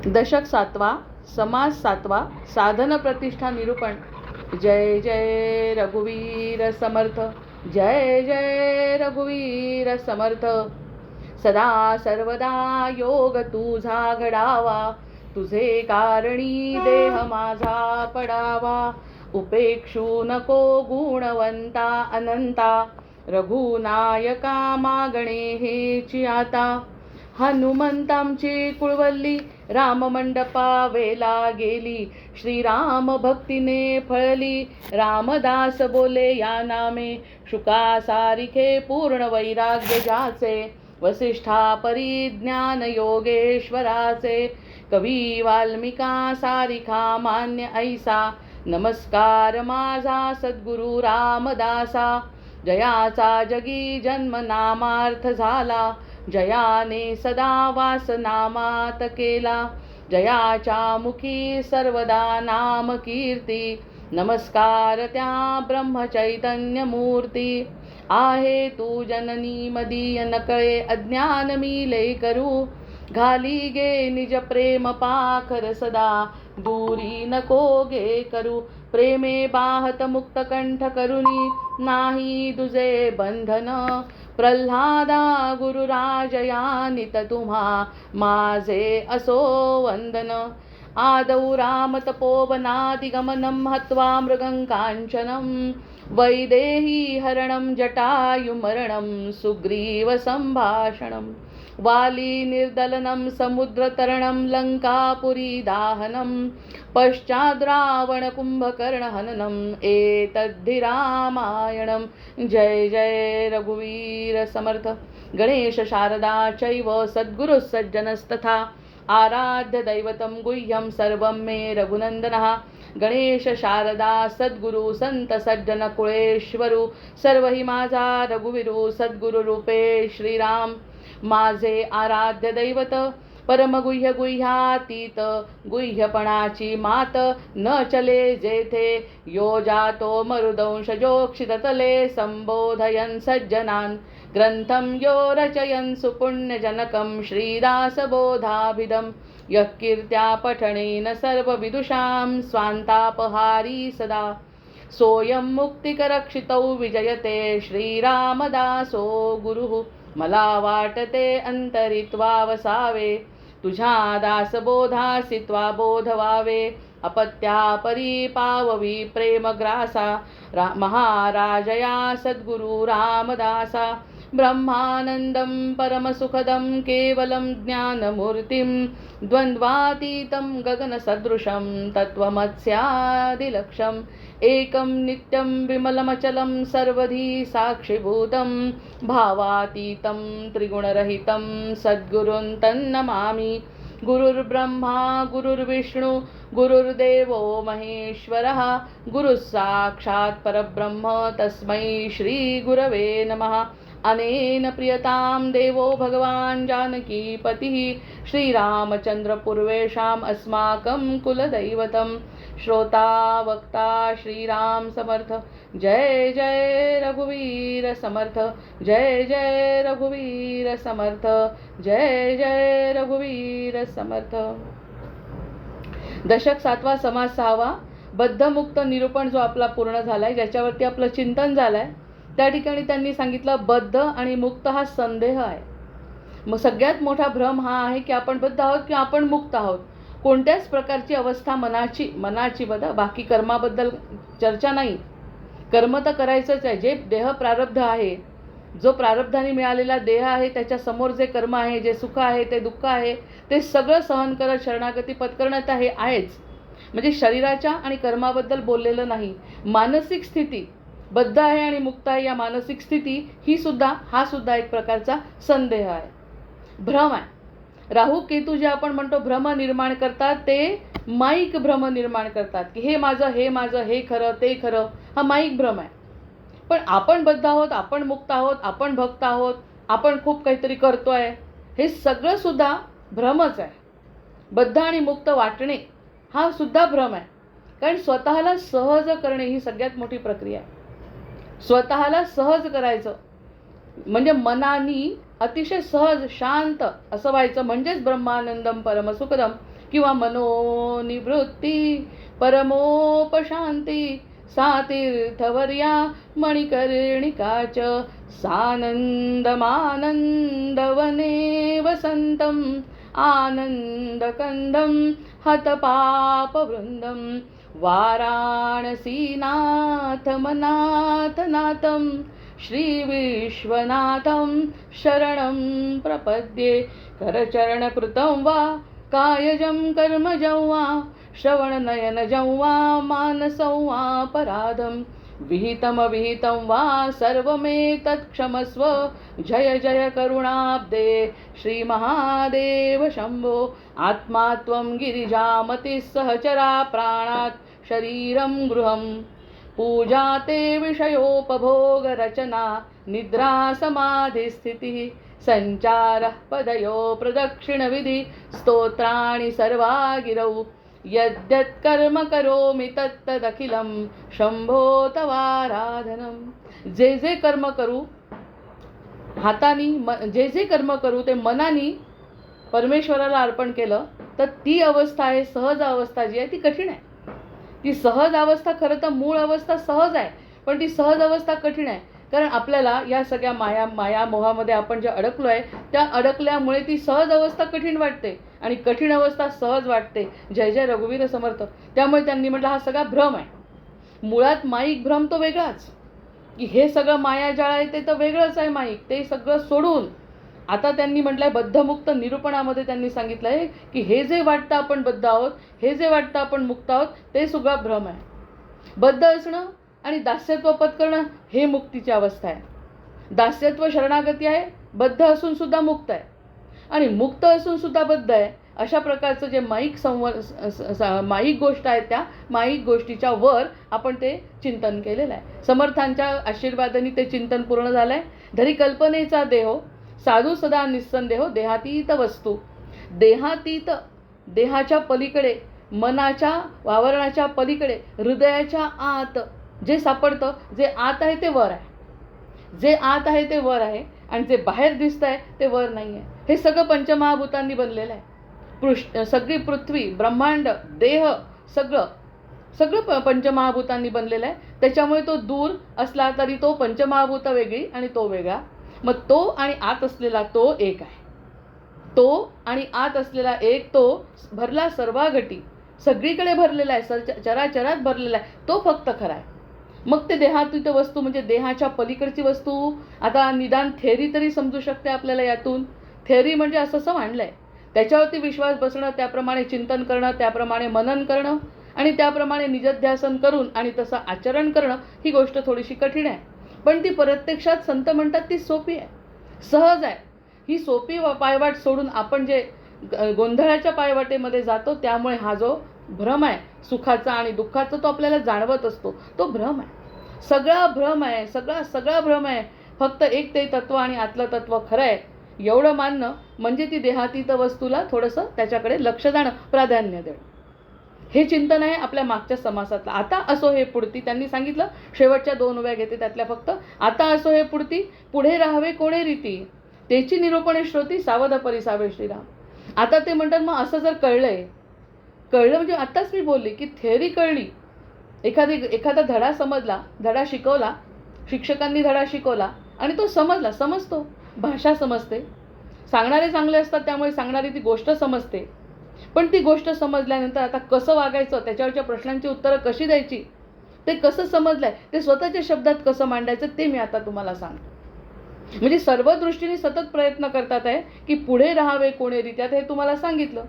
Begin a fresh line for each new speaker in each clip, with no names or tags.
दशक 7वा, समास 7वा, साधन प्रतिष्ठा निरूपण. जय जय रघुवीर समर्थ, जय जय रघुवीर समर्थ. सदा सर्वदा योग तुझा घडावा, तुझे कारणी देह माझा पडावा. उपेक्षू नको गुणवंता अनंता, रघुनायका मागणे हेची आता. हनुमंतांची कुळवल्ली राममंडपा वेला गेली, श्रीराम भक्तीने फळली. रामदास बोले या नामे, शुका सारिखे पूर्ण वैराग्य ज्याचे. वसिष्ठा परिज्ञान योगेश्वराचे, कवी वाल्मिका सारिखा मान्य ऐसा. नमस्कार माझा सद्गुरु रामदासा, जयाचा जगी जन्म नामार्थ झाला. जयाने सदा वास नामात केला, जयाच्या मुखी सर्वदा नाम कीर्ती. नमस्कार त्या ब्रह्मचैतन्य मूर्ती, आहे तू जननी मदीय नकळे अज्ञान मी लय करू. घाली गे निज प्रेम पाखर सदा, दूरी नको गे करू. प्रेमे बाहत मुक्त कंठ करुनी, नाही तुझे बंधन. प्रल्हादा गुरुराजया नित तुम्हा, माझे असो वंदन. आदौ राम तपोवनादिगमनं हत्वा मृगं काञ्चनं. वैदेही हरणं जटायुमरणं, सुग्रीव संभाषणं. वाली निर्दलनं समुद्रतरणं, लंकापुरी दाहनं. पश्चाद् रावण कुंभकर्ण हननम्, एतद्धि रामायणं. जय जय रघुवीर समर्थ. गणेश शारदा चैव सद्गुरुः सज्जनस्तथा, आराध्य दैवतं गुह्यं सर्वं मे रघुनन्दनः. गणेश शारदा सद्गुरु संत सज्जन कुळेश्वरू, सर्व ही माझा रघुवीरू. सद्गुरु रूपे श्रीराम माझे आराध्य दैवत. परमगुह्य गुह्यातीत गुह्यपणाची मात, न चले जेथे यो जातो मरुदंश जोक्षित तले. संबोधयन् सज्जनान् ग्रंथं यो रचयन् सुपुण्यजनकं, श्रीदासबोधाभिधं. यः कीर्त्या पठनेन सर्वविदुषां, स्वान्तापहारी सदा. सोऽयं मुक्तिकरक्षितौ विजयते, श्रीरामदासो गुरुः. मला वाटते अंतरित्वा वसावे, तुझ्या दासबोधासित्वा बोध व्हावे. अपत्या परी पाववी प्रेमग्रासा, महाराजया सद्गुरु रामदासा. ब्रह्मानंदं परमसुखदं केवलं ज्ञानमूर्तिं, द्वन्द्वातीतं गगनसदृशं तत्त्वमस्यादिलक्ष्यम्. एकं नित्यं विमलमचलं सर्वधी साक्षिभूतं, भावातीतं त्रिगुणरहितं सद्गुरुं तन्नमामि. गुरुर्ब्रह्मा गुरुर्विष्णु गुरुर्देवो महेश्वरः, गुरुः साक्षात् परब्रह्म तस्मै श्रीगुरवे नमः. अनेन प्रियतां देवो भगवान् जानकीपतिः, श्रीरामचन्द्र पूर्वेषाम् अस्माकं कुलदैवतं. श्रोता वक्ता श्रीराम समर्थ. जय जय रघुवीर समर्थ, जय जय रघुवीर समर्थ, जय जय रघुवीर समर्थ. दशक 7वा, समास 6वा, बद्धमुक्त निरूपण जो आपला पूर्ण झालाय, ज्याच्यावरती आपलं चिंतन झालंय. त्या ठिकाणी त्यांनी सांगितलं बद्ध आणि मुक्त हा संदेह आहे. मग सगळ्यात मोठा भ्रम हा आहे की आपण बद्ध आहोत की आपण मुक्त आहोत. कोणत्याच प्रकारची अवस्था मनाची बद्ध, बाकी कर्माबद्दल चर्चा नाही. कर्म तर करायचंच आहे. जे देह प्रारब्ध आहे, जो प्रारब्धाने मिळालेला देह आहे, त्याच्या समोर जे कर्म आहे, जे सुख आहे, ते दुःख आहे, ते सगळं सहन करत शरणागती पत्करण्यात आहे आहेच. म्हणजे शरीराच्या आणि कर्माबद्दल बोललेलं नाही. मानसिक स्थिती बद्ध आहे आणि मुक्त आहे, या मानसिक स्थिती हा सुद्धा एक प्रकारचा संदेह आहे, भ्रम आहे. राहू केतू जे आपण म्हणतो भ्रम निर्माण करतात, ते माईक भ्रम निर्माण करतात की हे माझं, हे खरं, ते खरं. हा माईक भ्रम आहे. पण आपण बद्ध आहोत, आपण मुक्त आहोत, आपण भक्त आहोत, आपण खूप काहीतरी करतोय, हे सगळं सुद्धा भ्रमच आहे. बद्ध आणि मुक्त वाटणे हा सुद्धा भ्रम आहे. कारण स्वतःला सहज करणे ही सगळ्यात मोठी प्रक्रिया आहे. स्वतःला सहज करायचं म्हणजे मनानी अतिशय सहज शांत असं व्हायचं, म्हणजेच ब्रह्मानंदम परमसुखदम. किंवा मनोनिवृत्ती परमोपशांती सातीर्थवर्या मणिकर्णिकाच सानंदमानंदवने वसंतम आनंदकंदम हतपापवृंदम वाराणसीनाथमनाथनाथं श्रीविश्वनाथं शरणं प्रपद्ये करचरणकृतं वा कायजं कर्मजं वा श्रवणनयनजं वा मानसं वा पराधं विहितमविहितं वा सर्वमेतत्क्षमस्व जय जय करुणाब्दे श्रीमहादेव शंभो आत्मा त्वं गिरिजामतिः सहचरा प्राणात् शरीरं गृहं पूजा ते विषयोपभोगरचना निद्रा समाधिस्थितिः संचारः पदयो प्रदक्षिणविधि स्तोत्राणि सर्वा गिरौ यद्यत् कर्म करोमि तत्तदखिलं शंभो तवाराधनं जे जे कर्म करू हातानी जे जे कर्म करू ते मनानी परमेश्वराला अर्पण केलं तर ती अवस्था आहे सहज अवस्था जी आहे ती कठीण आहे. ती सहज अवस्था खरं तर मूळ अवस्था सहज आहे पण ती सहज अवस्था कठीण आहे कारण आपल्याला या सगळ्या माया मोहामध्ये आपण जे अडकलो आहे त्या अडकल्यामुळे ती सहज अवस्था कठीण वाटते आणि कठीण अवस्था सहज वाटते. जय जय रघुवीर समर्थ. त्यामुळे त्यांनी म्हटलं हा सगळा भ्रम आहे. मुळात माईक भ्रम तो वेगळाच की हे सगळं मायाजाळ आहे ते तर वेगळंच आहे माईक ते सगळं सोडून आता त्यांनी म्हटलंय बद्धमुक्त निरूपणामध्ये त्यांनी सांगितलंय की हे जे वाटतं आपण बद्ध आहोत हे जे वाटतं आपण मुक्त आहोत ते सुद्धा भ्रम आहे. बद्ध असणं आणि दास्यत्व पत्करणं हे मुक्तीची अवस्था आहे. दास्यत्व शरणागती आहे बद्ध असून सुद्धा मुक्त आहे आणि मुक्त असून सुद्धा बद्ध आहे. अशा प्रकारचं जे माईक गोष्ट आहे त्या माईक गोष्टीच्या वर आपण ते चिंतन केलेलं आहे. समर्थांच्या आशीर्वादाने ते चिंतन पूर्ण झालं आहे. धरी कल्पनेचा देहो साधू सदा निस्संदेहो देहातीत वस्तू देहातीत देहाच्या पलीकडे मनाच्या वावरणाच्या पलीकडे हृदयाच्या आत जे सापडतं जे आत आहे ते वर आहे. जे आत आहे ते वर आहे आणि जे बाहेर दिसत आहे ते वर नाही आहे. हे सगळं पंचमहाभूतांनी बनलेलं आहे. सगळी पृथ्वी ब्रह्मांड देह सगळं पंचमहाभूतांनी बनलेलं आहे. त्याच्यामुळे तो दूर असला तरी तो पंचमहाभूत वेगळी आणि तो वेगळा. मग तो आणि आत असलेला तो एक आहे. तो आणि आत असलेला एक तो भरला सर्वाघटी सगळीकडे भरलेला आहे चराचरात भरलेला आहे तो फक्त खरा आहे. मग ते देहातीत वस्तू म्हणजे देहाच्या पलीकडची वस्तू आता निदान थेअरी तरी समजू शकते आपल्याला. यातून थेअरी म्हणजे असं मांडलंय त्याच्यावरती विश्वास बसणं त्याप्रमाणे चिंतन करणं त्याप्रमाणे मनन करणं आणि त्याप्रमाणे निजध्यासन करून आणि तसं आचरण करणं ही गोष्ट थोडीशी कठीण आहे. पण ती प्रत्यक्षात संत म्हणतात ती सोपी आहे सहज आहे. ही सोपी पायवाट सोडून आपण जे गोंधळाच्या पायवाटेमध्ये जातो त्यामुळे हा जो भ्रम आहे सुखाचा आणि दुःखाचा तो आपल्याला जाणवत असतो तो भ्रम आहे. सगळा भ्रम आहे सगळा भ्रम आहे. फक्त एक ते तत्व आणि आतलं तत्व खरं आहे एवढं मानणं म्हणजे ती देहातीत वस्तूला थोडंसं त्याच्याकडे लक्ष देणं प्राधान्य देणं हे चिंतन आहे आपल्या मागच्या समासातलं. आता असो हे पुढती त्यांनी सांगितलं शेवटच्या 2 उभ्या घेते त्यातल्या फक्त आता असो हे पुढती पुढे राहावे कोणे रीती त्याची निरूपणे श्रोती सावध परिसावे श्रीराम. आता ते म्हणतात मग असं जर कळलं म्हणजे आत्ताच मी बोलली की थेअरी कळली एखादा धडा समजला धडा शिकवला शिक्षकांनी धडा शिकवला आणि तो समजतो भाषा समजते सांगणारे चांगले असतात त्यामुळे सांगणारी ती गोष्ट समजते. पण ती गोष्ट समजल्यानंतर आता कसं वागायचं त्याच्यावरच्या प्रश्नांची उत्तरं कशी द्यायची ते कसं समजलंय ते स्वतःच्या शब्दात कसं मांडायचं ते मी आता तुम्हाला सांगतो. म्हणजे सर्व दृष्टीने सतत प्रयत्न करतात आहे की पुढे राहावे कोणेरीत्यात हे तुम्हाला सांगितलं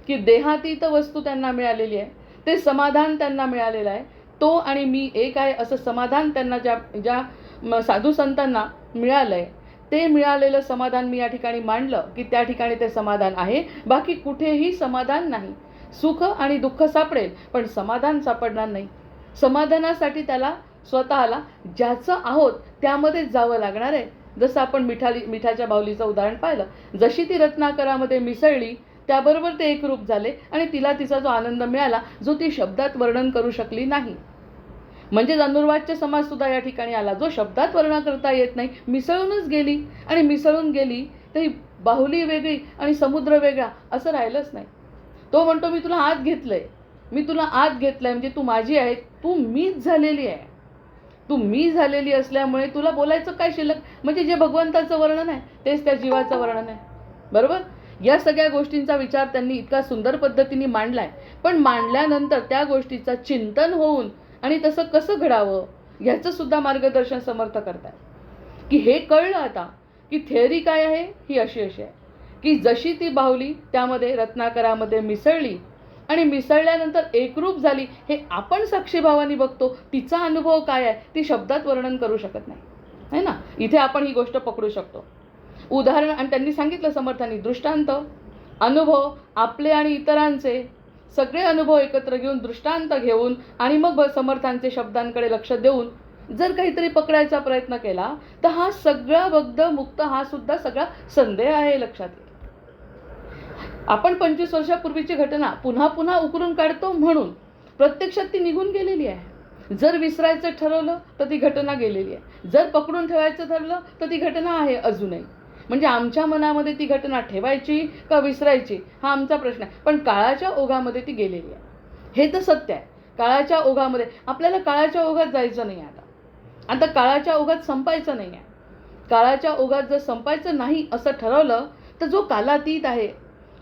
की देहातीत वस्तू त्यांना मिळालेली आहे ते समाधान त्यांना मिळालेलं आहे. तो आणि मी एक आहे असं समाधान त्यांना ज्या साधू संतांना मिळालं आहे ते मिळालेलं समाधान मी या ठिकाणी मांडलं की त्या ठिकाणी ते समाधान आहे. बाकी कुठेही समाधान नाही. सुख आणि दुःख सापडेल पण समाधान सापडणार नाही. समाधानासाठी त्याला स्वतःला ज्याचं आहोत त्यामध्येच जावं लागणार आहे. जसं आपण मिठाच्या बाहुलीचं उदाहरण पाहिलं जशी ती रत्नाकरामध्ये मिसळली त्याबरोबर ते एक रूप झाले आणि तिला तिचा जो आनंद मिळाला जो ती शब्दात वर्णन करू शकली नाही. म्हणजे धनुर्वाच्य समास सुद्धा या ठिकाणी आला जो शब्दात वर्णन करता येत नाही मिसळूनच गेली आणि मिसळून गेली तरी बाहुली वेगळी आणि समुद्र वेगळा असं राहिलंच नाही. तो म्हणतो मी तुला आत घेतलंय, मी तुला आत घेतलंय, म्हणजे तू माझी आहे, तू मीच झालेली आहे. तू मी झालेली असल्यामुळे तुला बोलायचं काय शिल्लक. म्हणजे जे भगवंताचं वर्णन आहे तेच त्या जीवाचं वर्णन आहे. बरोबर. या सगळ्या गोष्टींचा विचार त्यांनी इतका सुंदर पद्धतीने मांडलाय. पण मांडल्यानंतर त्या गोष्टीचं चिंतन होऊन आणि तसं कसं घडावं ह्याचं सुद्धा मार्गदर्शन समर्थ करतात. की हे कळलं आता की थेअरी काय आहे, ही अशी आहे की जशी ती बाहुली त्यामध्ये रत्नाकरामध्ये मिसळली आणि मिसळल्यानंतर एकरूप झाली, हे आपण साक्षीभावाने बघतो. तिचा अनुभव काय आहे ती शब्दात वर्णन करू शकत नाही, है ना. इथे आपण ही गोष्ट पकडू शकतो. उदाहरण, आणि त्यांनी सांगितलं समर्थांनी, दृष्टांत, अनुभव, आपले आणि इतरांचे सगळे अनुभव एकत्र घेऊन, दृष्टांत घेऊन आणि मग समर्थांचे शब्दांकडे लक्ष देऊन जर काहीतरी पकडायचा प्रयत्न केला तर हा सगळा बद्ध मुक्त हा सुद्धा सगळा संदेह आहे. लक्षात घ्या. आपण 25 वर्षापूर्वीची घटना पुन्हा पुन्हा उकरून काढतो म्हणून प्रत्यक्षात ती निघून गेलेली आहे. जर विसरायचं ठरवलं तर ती घटना गेलेली आहे. जर पकडून ठेवायचं ठरलं तर ती घटना आहे अजूनही. म्हणजे आमच्या मनामध्ये ती घटना ठेवायची का विसरायची हा आमचा प्रश्न आहे. पण काळाच्या ओघामध्ये ती गेलेली आहे, हे तर सत्य आहे. काळाच्या ओघामध्ये आपल्याला काळाच्या ओघात जायचं नाही. आता काळाच्या ओघात संपायचं नाही आहे. काळाच्या ओघात जर संपायचं नाही असं ठरवलं तर जो कालातीत आहे,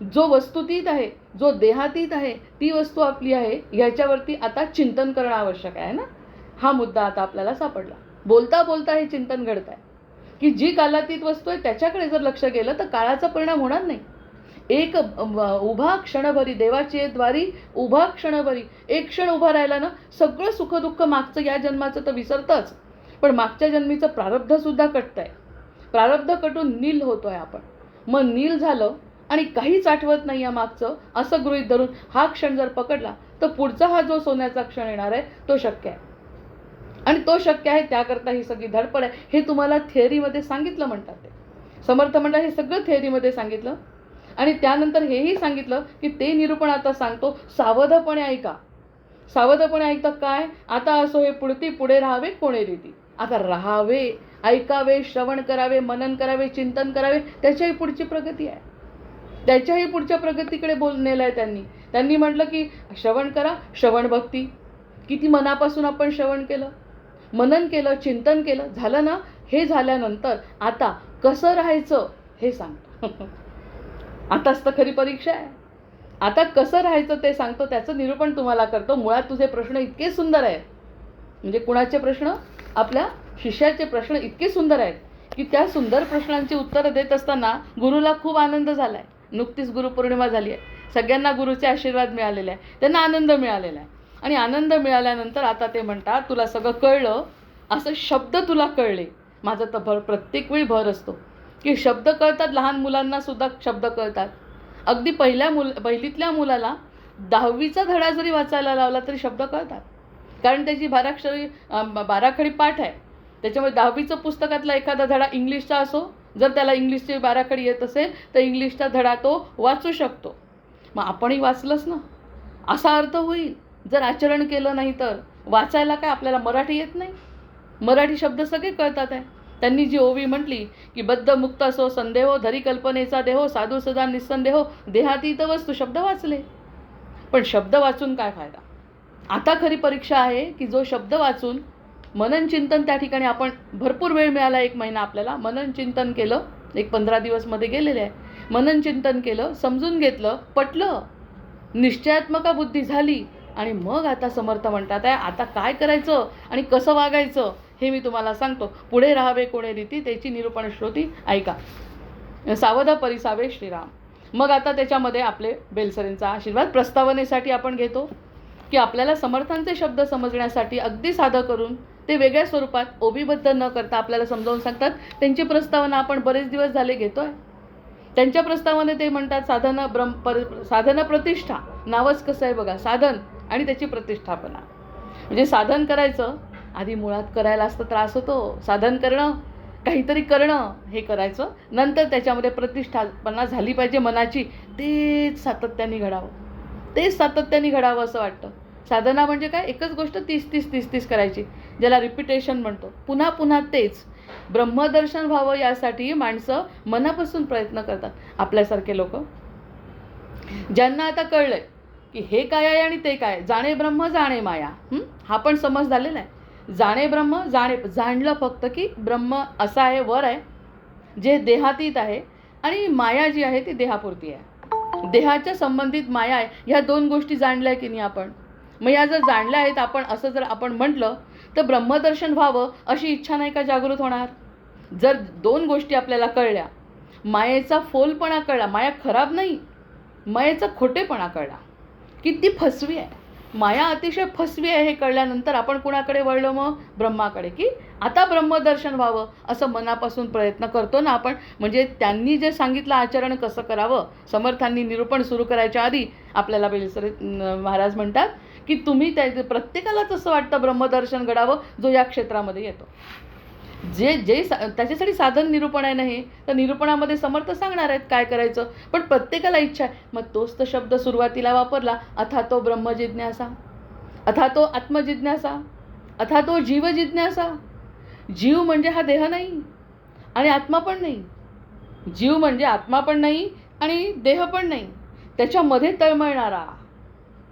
जो वस्तुतीत आहे, जो देहातीत आहे, ती वस्तू आपली आहे ह्याच्यावरती आता चिंतन करणं आवश्यक आहे ना. हा मुद्दा आता आपल्याला सापडला. बोलता बोलता हे चिंतन घडत आहे की जी कालातीत वस्तू आहे त्याच्याकडे जर लक्ष गेलं तर काळाचा परिणाम होणार नाही. एक उभा क्षणभरी देवाची द्वारी उभा क्षणभरी, एक क्षण उभा राहिला ना सगळं सुखदुःख मागचं या जन्माचं तर विसरतंच, पण मागच्या जन्मीचं प्रारब्ध सुद्धा कटतंय. प्रारब्ध कटून नील होतोय आपण. मग नील झालं आणि काहीच आठवत नाही या मागचं असं गृहीत धरून हा क्षण जर पकडला तर पुढचा हा जो सोन्याचा क्षण येणार आहे तो शक्य आहे. आणि तो शक्य आहे त्याकरता ही सगळी धडपड आहे. हे तुम्हाला थिअरीमध्ये सांगितलं म्हणतात. ते समर्थ म्हणतात हे सगळं थिअरीमध्ये सांगितलं आणि त्यानंतर हेही सांगितलं की ते निरूपण आता सांगतो. सावधपणे ऐका. सावधपणे ऐकतं काय, आता असो हे पुढती पुढे राहावे कोणे रीती. आता राहावे, ऐकावे, श्रवण करावे, मनन करावे, चिंतन करावे, त्याच्याही पुढची प्रगती आहे. त्याच्याही पुढच्या प्रगतीकडे नेलं आहे त्यांनी. त्यांनी म्हटलं की श्रवण करा, श्रवण भक्ती. किती मनापासून आपण श्रवण केलं, मनन केलं, चिंतन केलं, झालं ना. हे झाल्यानंतर आता कसं राहायचं हे सांगतो. आताच तर खरी परीक्षा आहे. आता कसं राहायचं ते सांगतो, त्याचं निरूपण तुम्हाला करतो. मुळात तुझे प्रश्न इतके सुंदर आहेत, म्हणजे कुणाचे प्रश्न, आपल्या शिष्याचे प्रश्न इतके सुंदर आहेत की त्या सुंदर प्रश्नांची उत्तरं देत असताना गुरुला खूप आनंद झाला आहे. नुकतीच गुरुपौर्णिमा झाली आहे. सगळ्यांना गुरुचे आशीर्वाद मिळालेले आहे, त्यांना आनंद मिळालेला आहे. आणि आनंद मिळाल्यानंतर आता ते म्हणतात तुला सगळं कळलं, असं शब्द तुला कळले. माझा तर प्रत्येक वेळी भर असतो की शब्द कळतात. लहान मुलांना सुद्धा शब्द कळतात. अगदी पहिलीतल्या मुलाला 10वीचा धडा जरी वाचायला लावला तरी शब्द कळतात, कारण त्याची 12 पाठ आहे. त्याच्यामुळे 10वीचं पुस्तकातला एखादा धडा इंग्लिशचा असो, जर त्याला इंग्लिशची 12 येत असेल तर इंग्लिशचा धडा तो वाचू शकतो. मग आपणही वाचलंच ना असा अर्थ होईल. जर आचरण केलं नाही तर वाचायला काय आपल्याला मराठी येत नाही. मराठी शब्द सगळे कळतात आहे. त्यांनी जी ओवी म्हटली की बद्ध मुक्त असो संदेहो, धरी कल्पनेचा देहो, साधू सदा निस्संदेहो, देहातीत वस्तू. शब्द वाचले, पण शब्द वाचून काय फायदा. आता खरी परीक्षा आहे की जो शब्द वाचून मनन चिंतन, त्या ठिकाणी आपण भरपूर वेळ मिळाला, 1 महिना आपल्याला मनन चिंतन केलं. एक 15 दिवस मध्ये गेलेले आहे. मनन चिंतन केलं, समजून घेतलं, पटलं, निश्चयात्मका बुद्धी झाली. आणि मग आता समर्थ म्हणतात आहे आता काय करायचं आणि कसं वागायचं हे मी तुम्हाला सांगतो. पुढे राहावे कोणे रीती, त्याची निरूपण श्रोती ऐका. सावध परिसावे श्रीराम. मग आता त्याच्यामध्ये आपले बेलसरेंचा आशीर्वाद प्रस्तावनेसाठी आपण घेतो की आपल्याला समर्थांचे शब्द समजण्यासाठी अगदी साधं करून ते वेगळ्या स्वरूपात ओबीबद्ध न करता आपल्याला समजावून सांगतात. त्यांची प्रस्तावना आपण बरेच दिवस झाले घेतोय. त्यांच्या प्रस्तावने ते म्हणतात साधन प्रतिष्ठा. नावच कसं आहे बघा, साधन आणि त्याची प्रतिष्ठापना. म्हणजे साधन करायचं, आधी मुळात करायला असतं त्रास होतो. साधन करणं, काहीतरी करणं हे करायचं, नंतर त्याच्यामध्ये प्रतिष्ठापना झाली पाहिजे मनाची. तेच सातत्याने घडावं, तेच सातत्याने घडावं असं वाटतं. साधना म्हणजे काय, एकच गोष्ट 30 करायची, ज्याला रिपिटेशन म्हणतो. पुन्हा पुन्हा तेच. ब्रह्मदर्शन व्हावं यासाठी माणसं मनापासून प्रयत्न करतात. आपल्यासारखे लोक ज्यांना आता कळलंय की हे काय आहे आणि ते काय, जाणे ब्रह्म जाणे माया, हा पण समज झालेला आहे. जाणे ब्रह्म जाणलं फक्त की ब्रह्म असं आहे, वर आहे, जे देहातीत आहे, आणि माया जी आहे ती देहापुरती आहे. देहाच्या संबंधित माया आहे. ह्या दोन गोष्टी जाणल्या की नाही आपण. मग या जर जाणल्या आहेत आपण, असं जर आपण म्हटलं तर ब्रह्मदर्शन व्हावं अशी इच्छा नाही का जागृत होणार. जर दोन गोष्टी आपल्याला कळल्या, मायेचा फोलपणा कळला, माया खराब नाही, मायेचा खोटेपणा कळला की ती फसवी आहे, माया अतिशय फसवी आहे, हे कळल्यानंतर आपण कुणाकडे वळलो, मग ब्रह्माकडे, की आता ब्रह्मदर्शन व्हावं असं मनापासून प्रयत्न करतो ना आपण. म्हणजे त्यांनी जे सांगितलं आचरण कसं करावं, समर्थांनी निरूपण सुरू करायच्या आधी आपल्याला बेलसरे महाराज म्हणतात की तुम्ही प्रत्येकाला तसं वाटतं ब्रह्मदर्शन घडावं जो या क्षेत्रामध्ये येतो. जे त्याच्यासाठी साधन निरूपण आहे, नाही तर निरूपणामध्ये समर्थ सांगणार आहेत काय करायचं, पण प्रत्येकाला इच्छा आहे. मग तोच तर शब्द सुरुवातीला वापरला, अथा तो ब्रह्मजिज्ञासा, अथा तो आत्मजिज्ञासा, अथा तो जीवजिज्ञासा. जीव म्हणजे हा देह नाही आणि आत्मा पण नाही. जीव म्हणजे आत्मा पण नाही आणि देह पण नाही, त्याच्यामध्ये तळमळणारा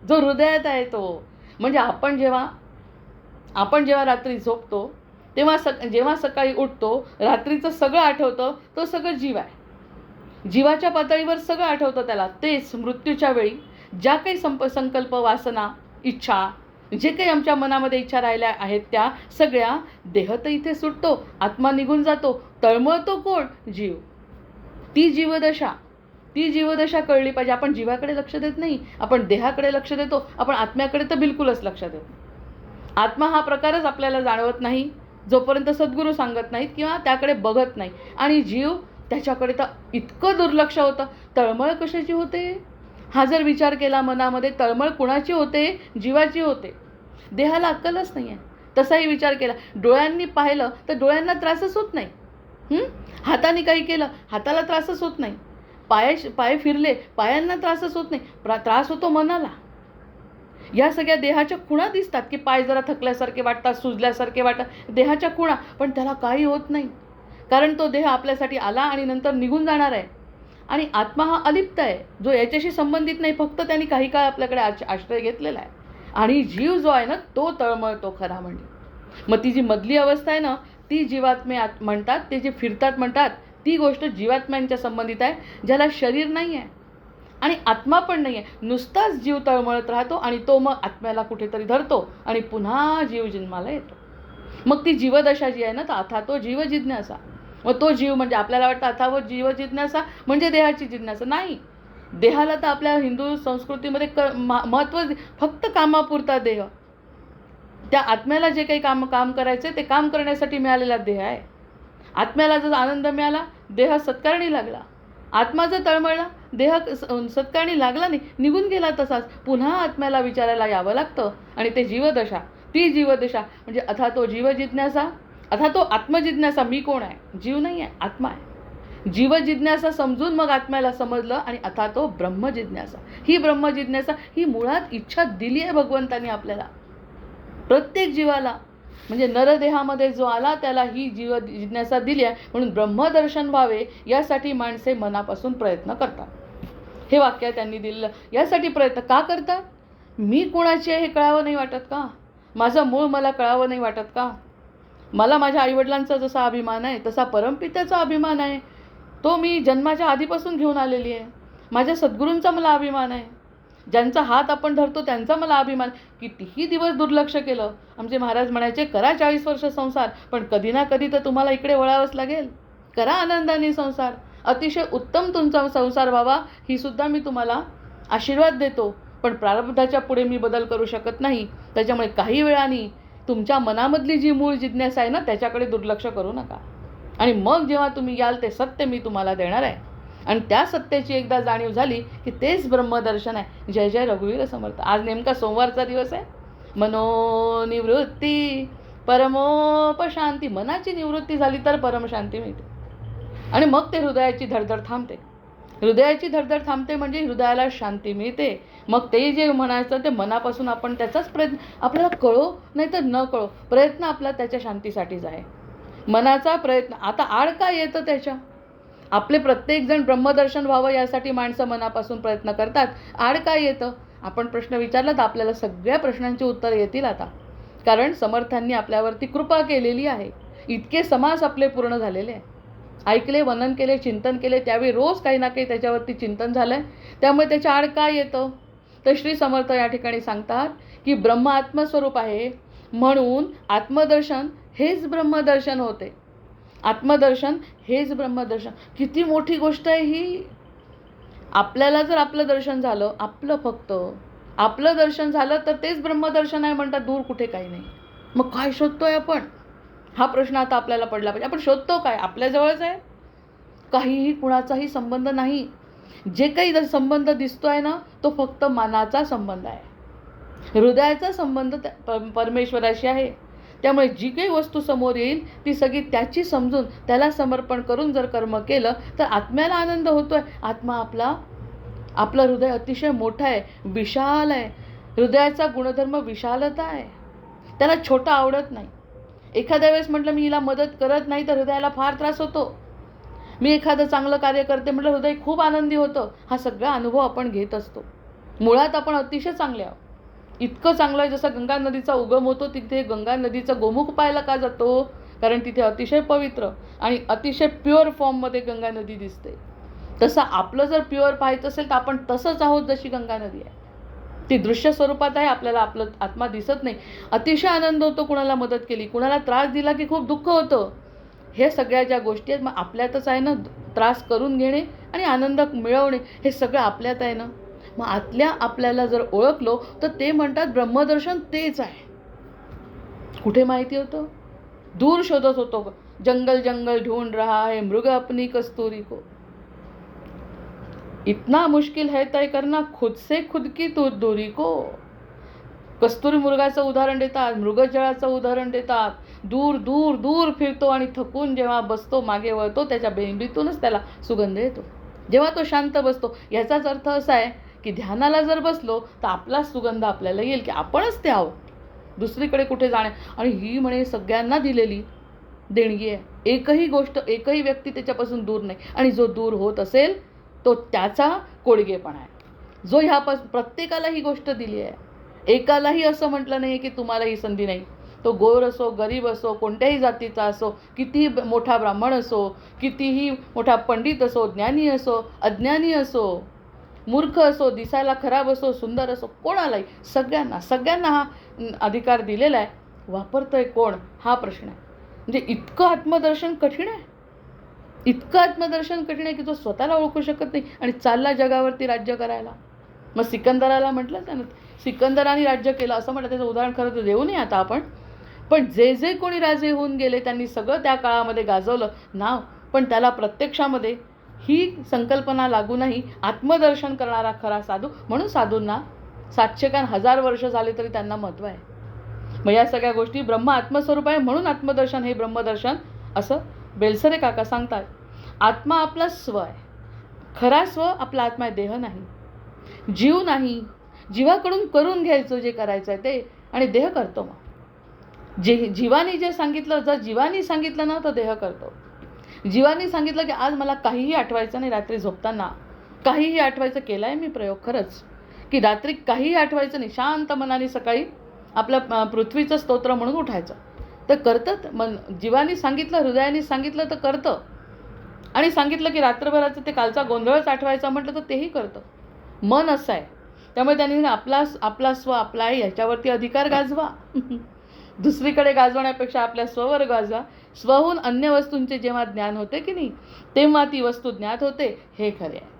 जो हृदयात आहे तो. म्हणजे आपण जेव्हा रात्री झोपतो तेव्हा जेव्हा सकाळी उठतो, रात्रीचं सगळं आठवतं, तो सगळं जीव आहे. जीवाच्या पातळीवर सगळं आठवतं त्याला. तेच मृत्यूच्या वेळी ज्या काही संकल्प, वासना, इच्छा, जे काही आमच्या मनामध्ये इच्छा राहिल्या आहेत त्या सगळ्या, देह तर इथे सुटतो, आत्मा निघून जातो, तळमळतो कोण? जीव. ती जीवदशा कळली पाहिजे. आपण जीवाकडे लक्ष देत नाही, आपण देहाकडे लक्ष देतो, आपण आत्म्याकडे तर बिलकुलच लक्ष देत नाही. आत्मा हा प्रकारच आपल्याला जाणवत नाही जोपर्यंत सद्गुरू सांगत नाहीत किंवा त्याकडे बघत नाही. आणि जीव, त्याच्याकडे तर इतकं दुर्लक्ष होतं. तळमळ कशाची होते हा जर विचार केला मनामध्ये, तळमळ कुणाची होते? जीवाची होते. देहाला अक्कलच नाही आहे. तसाही विचार केला, डोळ्यांनी पाहिलं तर डोळ्यांना त्रासच होत नाही, हाताने काही केलं हाताला त्रासच होत नाही, पाय फिरले पायांना त्रासच होत नाही, त्रास होतो मनाला. या सगळ्या देहाच्या खुणा दिसतात की पाय जरा थकल्यासारखे वाटतात, सुजल्यासारखे वाटतात, देहाच्या खुणा, पण त्याला काही होत नाही, कारण तो देह आपल्यासाठी आला आणि नंतर निघून जाणार आहे. आणि आत्मा हा अलिप्त आहे, जो याच्याशी संबंधित नाही, फक्त त्यांनी काही काळ आपल्याकडे आश्रय घेतलेला आहे. आणि जीव जो आहे ना, तो तळमळतो खरा म्हणजे. मग ती जी मधली अवस्था आहे ना, ती जीवात्मे म्हणतात, ते जे फिरतात म्हणतात, ती गोष्ट जीवात्म्यांच्या संबंधित आहे, ज्याला शरीर नाही आहे आणि आत्मा पण नाही आहे. नुसताच जीव तळमळत राहतो आणि तो मग आत्म्याला कुठेतरी धरतो आणि पुन्हा जीव जन्माला येतो. मग ती जीवदशा जी आहे ना, तर अथा तो जीव जिज्ञासा. मग तो जीव म्हणजे आपल्याला वाटतं अथावत जीव जिज्ञासा म्हणजे देहाची जिज्ञासा नाही. देहाला तर आपल्या हिंदू संस्कृतीमध्ये महत्त्व फक्त कामापुरता देह. त्या आत्म्याला जे काही काम करायचं ते काम करण्यासाठी मिळालेला देह आहे. आत्म्याला जर आनंद मिळाला, देह सत्कारणी लागला. आत्मा जर तळमळला, देह सत्कारणी लागला नाही, निघून गेला तसाच. पुन्हा आत्म्याला विचारायला यावं लागतं आणि ते जीवदशा, ती जीवदशा म्हणजे अथा तो जीव जिज्ञासा, अथा तो आत्मजिज्ञासा. मी कोण आहे? जीव नाही आहे, आत्मा आहे. जीवजिज्ञासा समजून मग आत्म्याला समजलं आणि अथा तो ब्रह्मजिज्ञासा. ही ब्रह्मजिज्ञासा ही मुळात इच्छा दिली आहे भगवंतांनी आपल्याला, प्रत्येक जीवाला. म्हणजे नरदेहामध्ये जो आला त्याला ही जीव जिज्ञासा दिली आहे, म्हणून ब्रह्मदर्शन व्हावे यासाठी माणसे मनापासून प्रयत्न करतात. हे वाक्य त्यांनी दिलेलं. यासाठी प्रयत्न का करतात? मी कोणाची आहे हे कळावं नाही वाटत का? माझं मूळ मला कळावं नाही वाटत का? मला माझ्या आईवडिलांचा जसा अभिमान आहे तसा परमपित्याचा अभिमान आहे, तो मी जन्माच्या आधीपासून घेऊन आलेली आहे. माझ्या सद्गुरूंचा मला अभिमान आहे, ज्यांचा हात आपण धरतो त्यांचा मला अभिमान. कितीही दिवस दुर्लक्ष केलं, आमचे महाराज म्हणायचे करा 40 वर्ष संसार, पण कधी ना कधी तर तुम्हाला इकडे वळावंच लागेल. करा आनंदाने संसार, अतिशय उत्तम तुमचा संसार व्हावा, ही सुद्धा मी तुम्हाला आशीर्वाद देतो. पण प्रारब्धाच्या पुढे मी बदल करू शकत नाही. त्याच्यामुळे काही वेळाने तुमच्या मनामधली जी मूळ जिज्ञासा आहे ना, त्याच्याकडे दुर्लक्ष करू नका. आणि मग जेव्हा तुम्ही याल ते सत्य मी तुम्हाला देणार आहे. आणि त्या सत्याची एकदा जाणीव झाली की तेच ब्रह्मदर्शन आहे. जय जय रघुवीर समर्थ. आज नेमका सोमवारचा दिवस आहे. मनोनिवृत्ती परमोपशांती. मनाची निवृत्ती झाली तर परमशांती मिळते आणि मग ते हृदयाची धडधड थांबते. हृदयाची धडधड थांबते म्हणजे हृदयाला शांती मिळते. मग ते जे म्हणायचं ते मनापासून आपण त्याचाच प्रयत्न, आपल्याला कळो नाही तर न कळो, प्रयत्न आपला त्याच्या शांतीसाठीच आहे. मनाचा प्रयत्न. आता आड काय येतं त्याच्या? आपले प्रत्येकजण ब्रह्मदर्शन व्हावं यासाठी माणसं मनापासून प्रयत्न करतात. आड काय येतं? आपण प्रश्न विचारला तर आपल्याला सगळ्या प्रश्नांची उत्तरं येतील आता. कारण समर्थांनी आपल्यावरती कृपा केलेली आहे. इतके समास आपले पूर्ण झालेले आहे. ऐकले, मनन केले, चिंतन केले, त्यावेळी रोज काही ना काही त्याच्यावरती चिंतन झालं आहे. त्यामुळे त्याच्या आड काय येतं? तर श्री समर्थ या ठिकाणी सांगतात की ब्रह्म आत्मस्वरूप आहे, म्हणून आत्मदर्शन हेच ब्रह्मदर्शन होते. आत्मदर्शन हेच ब्रह्मदर्शन. किती मोठी गोष्ट आहे ही. आपल्याला जर आपलं दर्शन झालं, फक्त आपलं दर्शन झालं तर तेच ब्रह्मदर्शन आहे म्हणतात, दूर कुठे काही नाही. मग काय शोधतोय आपण? हा प्रश्न आता आपल्याला पडला पाहिजे. आपण शोधतो काय? आपल्याजवळच आहे. काहीही कुणाचाही संबंध नाही. जे काही संबंध दिसतोय ना, तो फक्त मनाचा संबंध आहे. हृदयाचा संबंध परमेश्वराशी आहे. त्यामुळे जी काही वस्तू समोर येईल ती सगळी त्याची समजून त्याला समर्पण करून जर कर्म केलं तर आत्म्याला आनंद होतोय. आत्मा आपलं हृदय अतिशय मोठं आहे, विशाल आहे. हृदयाचा गुणधर्म विशालता आहे. त्याला छोटा आवडत नाही. एखाद्या वेळेस म्हटलं मी हिला मदत करत नाही तर हृदयाला फार त्रास होतो. मी एखादं चांगलं कार्य करते म्हटलं हृदय खूप आनंदी होतं. हा सगळा अनुभव आपण घेत असतो. मुळात आपण अतिशय चांगले आहोत. इतकं चांगलं आहे, जसं गंगा नदीचा उगम होतो तिथे गंगा नदीचा गोमुख पाहायला का जातो? कारण तिथे अतिशय पवित्र आणि अतिशय प्युअर फॉर्ममध्ये गंगा नदी दिसते. तसं आपलं जर प्युअर पाहायचं असेल तर आपण तसंच आहोत जशी गंगा नदी आहे. ती दृश्य स्वरूपात आहे. आपल्याला आपलं आत्मा दिसत नाही. अतिशय आनंद होतो कुणाला मदत केली, कुणाला त्रास दिला की खूप दुःख होतं. हे सगळ्या ज्या गोष्टी आहेत मग आपल्यातच आहे ना. त्रास करून घेणे आणि आनंद मिळवणे हे सगळं आपल्यात आहे ना. मग आतल्या आपल्याला जर ओळखलो तर ते म्हणतात ब्रह्मदर्शन तेच आहे. कुठे माहिती होतं? दूर शोधत होतो. जंगल जंगल ढूंढ रहा है मृग अपनी कस्तूरी को. इतना मुश्किल है तय करना खुद से खुद की दूरी को. कस्तुरी मृगाचं उदाहरण देतात, मृगजळाचं उदाहरण देतात. दूर दूर दूर फिरतो आणि थकून जेव्हा बसतो, मागे वळतो, त्याच्या बेंबीतूनच त्याला सुगंध येतो. जेव्हा तो शांत बसतो. याचाच अर्थ असा आहे की ध्यानाला जर बसलो तर आपलाच सुगंध आपल्याला येईल की आपणच ते आहोत. दुसरीकडे कुठे जाणे. आणि ही म्हणे सगळ्यांना दिलेली देणगी आहे. एकही गोष्ट, एकही व्यक्ती त्याच्यापासून दूर नाही. आणि जो दूर होत असेल तो त्याचा कोडगेपणा आहे. जो प्रत्येकाला ही गोष्ट दिली आहे. एकालाही असं म्हटलं नाही की तुम्हाला ही संधी नाही. तो गोर असो, गरीब असो, कोणत्याही जातीचा असो, कितीही मोठा ब्राह्मण असो, कितीही मोठा पंडित असो, ज्ञानी असो, अज्ञानी असो, मूर्ख असो, दिसायला खराब असो, सुंदर असो, कोणालाही, सगळ्यांना हा अधिकार दिलेला आहे. वापरतोय कोण हा प्रश्न आहे. म्हणजे इतकं आत्मदर्शन कठीण आहे. इतकं आत्मदर्शन कठीण आहे की तो स्वतःला ओळखू शकत नाही आणि चालला जगावरती राज्य करायला. मग सिकंदराला म्हटलं त्यानं, सिकंदराने राज्य केलं असं म्हटलं. त्याचं उदाहरण खरं तर देऊ नये आता आपण. पण जे कोणी राजे होऊन गेले त्यांनी सगळं त्या काळामध्ये गाजवलं नाव. पण त्याला प्रत्यक्षामध्ये ही संकल्पना लागूनही आत्मदर्शन करणारा खरा साधू. म्हणून साधूंना 700 का 1000 वर्ष झाले तरी त्यांना महत्त्व आहे. मग या सगळ्या गोष्टी ब्रह्म आत्मस्वरूप आहे म्हणून आत्मदर्शन हे ब्रह्मदर्शन असं बेलसरे काका सांगतात. आत्मा आपला स्व आहे. खरा स्व आपला आत्मा आहे, देह नाही, जीव नाही. जीवाकडून करून घ्यायचं जे करायचं आहे ते, आणि देह करतो. मग जीवानी जे सांगितलं, जर जीवानी सांगितलं ना तर देह करतो. जीवानी सांगितलं की आज मला काहीही आठवायचं नाही, रात्री झोपताना काहीही आठवायचं. केला आहे मी प्रयोग खरंच की रात्री काहीही आठवायचं नाही, शांत मनाने सकाळी आपलं पृथ्वीचं स्तोत्र म्हणून उठायचं. तर करतात. मन जीवानी सांगितलं, हृदयाने सांगितलं तर करतं. आणि सांगितलं की रात्रभराचं ते कालचा गोंधळच आठवायचा म्हटलं तर तेही करतं. मन असं आहे. त्यामुळे त्यांनी आपला स्व आपला आहे ह्याच्यावरती अधिकार गाजवा. दुसरीकडे गाजवण्यापेक्षा आपल्या स्ववर गाजवा. स्वहून अन्य वस्तूंचे जेव्हा ज्ञान होते की नाही तेव्हा ती वस्तू ज्ञात होते, हे खरे आहे.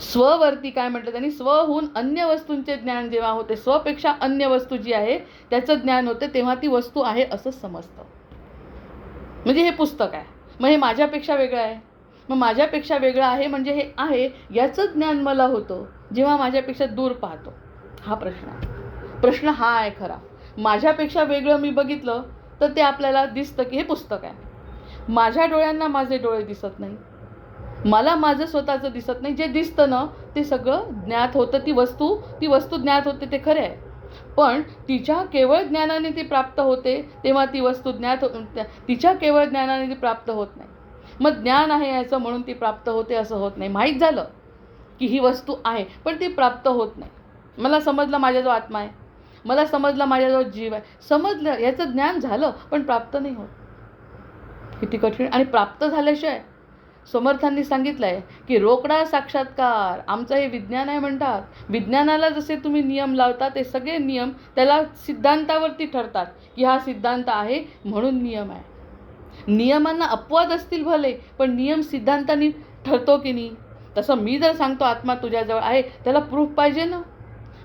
स्ववरती काय म्हटलं त्यांनी, स्वहून अन्य वस्तूंचे ज्ञान जेव्हा होते, स्वपेक्षा अन्य वस्तू जी आहे त्याचं ज्ञान होते, तेव्हा ती वस्तू आहे असं समजतं. म्हणजे हे पुस्तक आहे, मग हे माझ्यापेक्षा वेगळं आहे. मग माझ्यापेक्षा वेगळं आहे म्हणजे हे आहे याचं ज्ञान मला होतं जेव्हा माझ्यापेक्षा दूर पाहतो. हा प्रश्न हा आहे खरा. माझ्यापेक्षा वेगळं मी बघितलं तर ते आपल्याला दिसतं की हे पुस्तक आहे. माझ्या डोळ्यांना माझे डोळे दिसत नाही, मला माझं स्वतःचं दिसत नाही. जे दिसतं ना ते सगळं ज्ञात होतं. ती वस्तू ज्ञात होते ते खरे आहे. पण तिच्या केवळ ज्ञानाने ती प्राप्त होते तेव्हा ती वस्तू तिच्या केवळ ज्ञानाने ती प्राप्त होत नाही. मग ज्ञान आहे याचं म्हणून ती प्राप्त होते असं होत नाही. माहीत झालं की ही वस्तू आहे, पण ती प्राप्त होत नाही. मला समजलं माझ्याजवळ आत्मा आहे, मला समजलं माझ्याजवळ जीव आहे, समजलं, याचं ज्ञान झालं, पण प्राप्त नाही होत. किती कठीण. आणि प्राप्त झाल्याशिवाय समर्थांनी सांगितलं आहे की रोकडा साक्षात्कार, आमचं हे विज्ञान आहे म्हणतात. विज्ञानाला जसे तुम्ही नियम लावता ते सगळे नियम त्याला सिद्धांतावरती ठरतात की हा सिद्धांत आहे म्हणून नियम आहे. नियमांना अपवाद असतील भले, पण नियम सिद्धांतांनी ठरतो की नाही. तसं मी जर सांगतो आत्मा तुझ्याजवळ आहे, त्याला प्रूफ पाहिजे ना.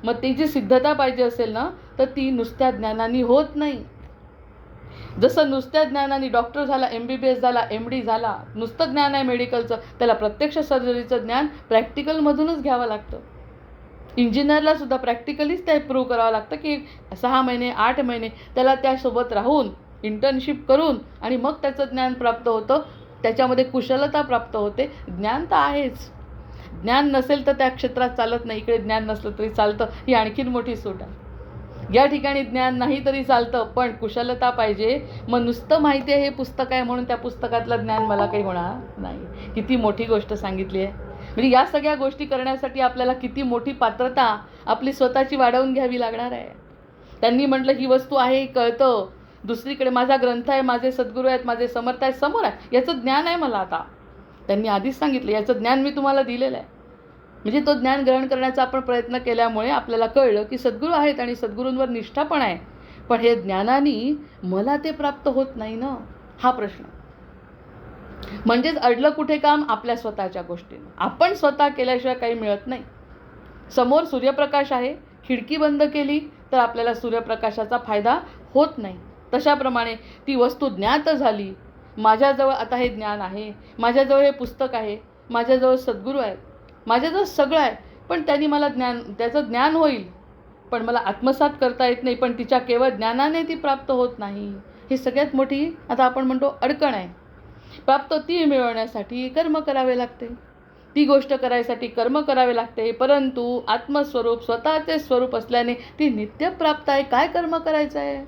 मग त्याची सिद्धता पाहिजे असेल ना, तर ती नुसत्या ज्ञानाने होत नाही. जसं नुसत्या ज्ञानाने डॉक्टर झाला, MBBS झाला, MD झाला, नुसतं ज्ञान आहे मेडिकलचं, त्याला प्रत्यक्ष सर्जरीचं ज्ञान प्रॅक्टिकलमधूनच घ्यावं लागतं. इंजिनियरला सुद्धा प्रॅक्टिकलीच ते प्रूव्ह करावं लागतं की 6 महिने 8 महिने त्याला त्यासोबत राहून इंटर्नशिप करून आणि मग त्याचं ज्ञान प्राप्त होतं, त्याच्यामध्ये कुशलता प्राप्त होते. ज्ञान तर आहेच, ज्ञान नसेल तर त्या क्षेत्रात चालत नाही. इकडे ज्ञान नसलं तरी चालतं, ही आणखीन मोठी सूट आहे. या ठिकाणी ज्ञान नाही तरी चालतं, पण कुशलता पाहिजे. मग नुसतं माहिती आहे हे पुस्तक आहे म्हणून त्या पुस्तकातलं ज्ञान मला काही होणार नाही. किती मोठी गोष्ट सांगितली आहे. म्हणजे या सगळ्या गोष्टी करण्यासाठी आपल्याला किती मोठी पात्रता आपली स्वतःची वाढवून घ्यावी लागणार आहे. त्यांनी म्हटलं ही वस्तू आहे, ही कळतं. दुसरीकडे माझा ग्रंथ आहे, माझे सद्गुरू आहेत, माझे समर्थ आहेत, समोर आहे, याचं ज्ञान आहे मला आता. त्यांनी आधीच सांगितलं याचं ज्ञान मी तुम्हाला दिलेलं आहे. म्हणजे तो ज्ञान ग्रहण करण्याचा आपण प्रयत्न केल्यामुळे आपल्याला कळलं की सद्गुरू आहेत आणि सद्गुरूंवर निष्ठा पण आहे. पण हे ज्ञानाने मला ते प्राप्त होत नाही ना, हा प्रश्न. म्हणजेच अडलं कुठे काम? आपल्या स्वतःच्या गोष्टीनं. आपण स्वतः केल्याशिवाय काही मिळत नाही. समोर सूर्यप्रकाश आहे, खिडकी बंद केली तर आपल्याला सूर्यप्रकाशाचा फायदा होत नाही. तशाप्रमाणे ती वस्तू ज्ञात झाली, माझ्याजवळ आता हे ज्ञान आहे, माझ्याजवळ हे पुस्तक आहे, माझ्याजवळ सद्गुरू आहेत, माझ्याजवळ सगळं आहे, पण त्यांनी मला त्याचं ज्ञान होईल, पण मला आत्मसात करता येत नाही, पण तिच्या केवळ ज्ञानाने ती प्राप्त होत नाही. ही सगळ्यात मोठी आता आपण म्हणतो अडचण आहे. प्राप्त ती मिळवण्यासाठी कर्म करावे लागते, ती गोष्ट करायसाठी कर्म करावे लागते. परंतु आत्मस्वरूप स्वतःचे स्वरूप असल्याने ती नित्य प्राप्त आहे. काय कर्म करायचं आहे?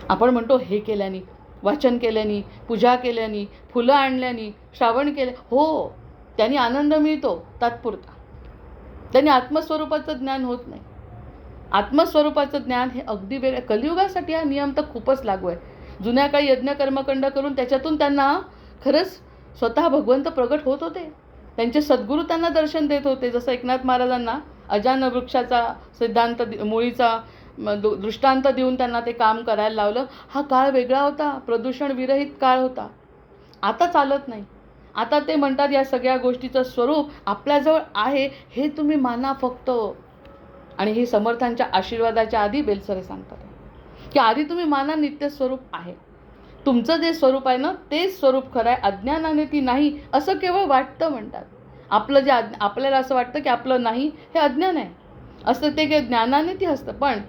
आपण म्हणतो हे केल्याने, वाचन केल्याने, पूजा केल्याने, फुलं आणल्याने, श्रावण केले, हो त्यांनी आनंद मिळतो तात्पुरता. त्यांनी आत्मस्वरूपाचं ज्ञान होत नाही. आत्मस्वरूपाचं ज्ञान हे अगदी वेगळं. कलियुगासाठी हा नियम तर खूपच लागू आहे. जुन्या काळी यज्ञ कर्मकांड करून त्याच्यातून त्यांना खरंच स्वतः भगवंत प्रगट होत होते. त्यांचे सद्गुरू त्यांना दर्शन देत होते. जसं एकनाथ महाराजांना अजान वृक्षाचा सिद्धांत मुळीचा दृष्टांत देऊन त्यांना ते काम करायला लावलं. हा काळ वेगळा होता, प्रदूषण विरहित काळ होता. आता चालत नाही. आता ते म्हणतात या सगळ्या गोष्टीचं स्वरूप आपल्याजवळ आहे, हे तुम्ही माना फक्त. आणि हे समर्थांच्या आशीर्वादाच्या आधी बेलसरे सांगतात की आधी तुम्ही माना नित्य स्वरूप आहे. तुमचं जे स्वरूप आहे ना तेच स्वरूप खरं आहे, अज्ञानाने ती नाही असं केवळ वाटतं म्हणतात. आपलं जे आपल्याला असं वाटतं की आपलं नाही हे अज्ञान आहे, असं ते काही ज्ञानाने ती असतं. पण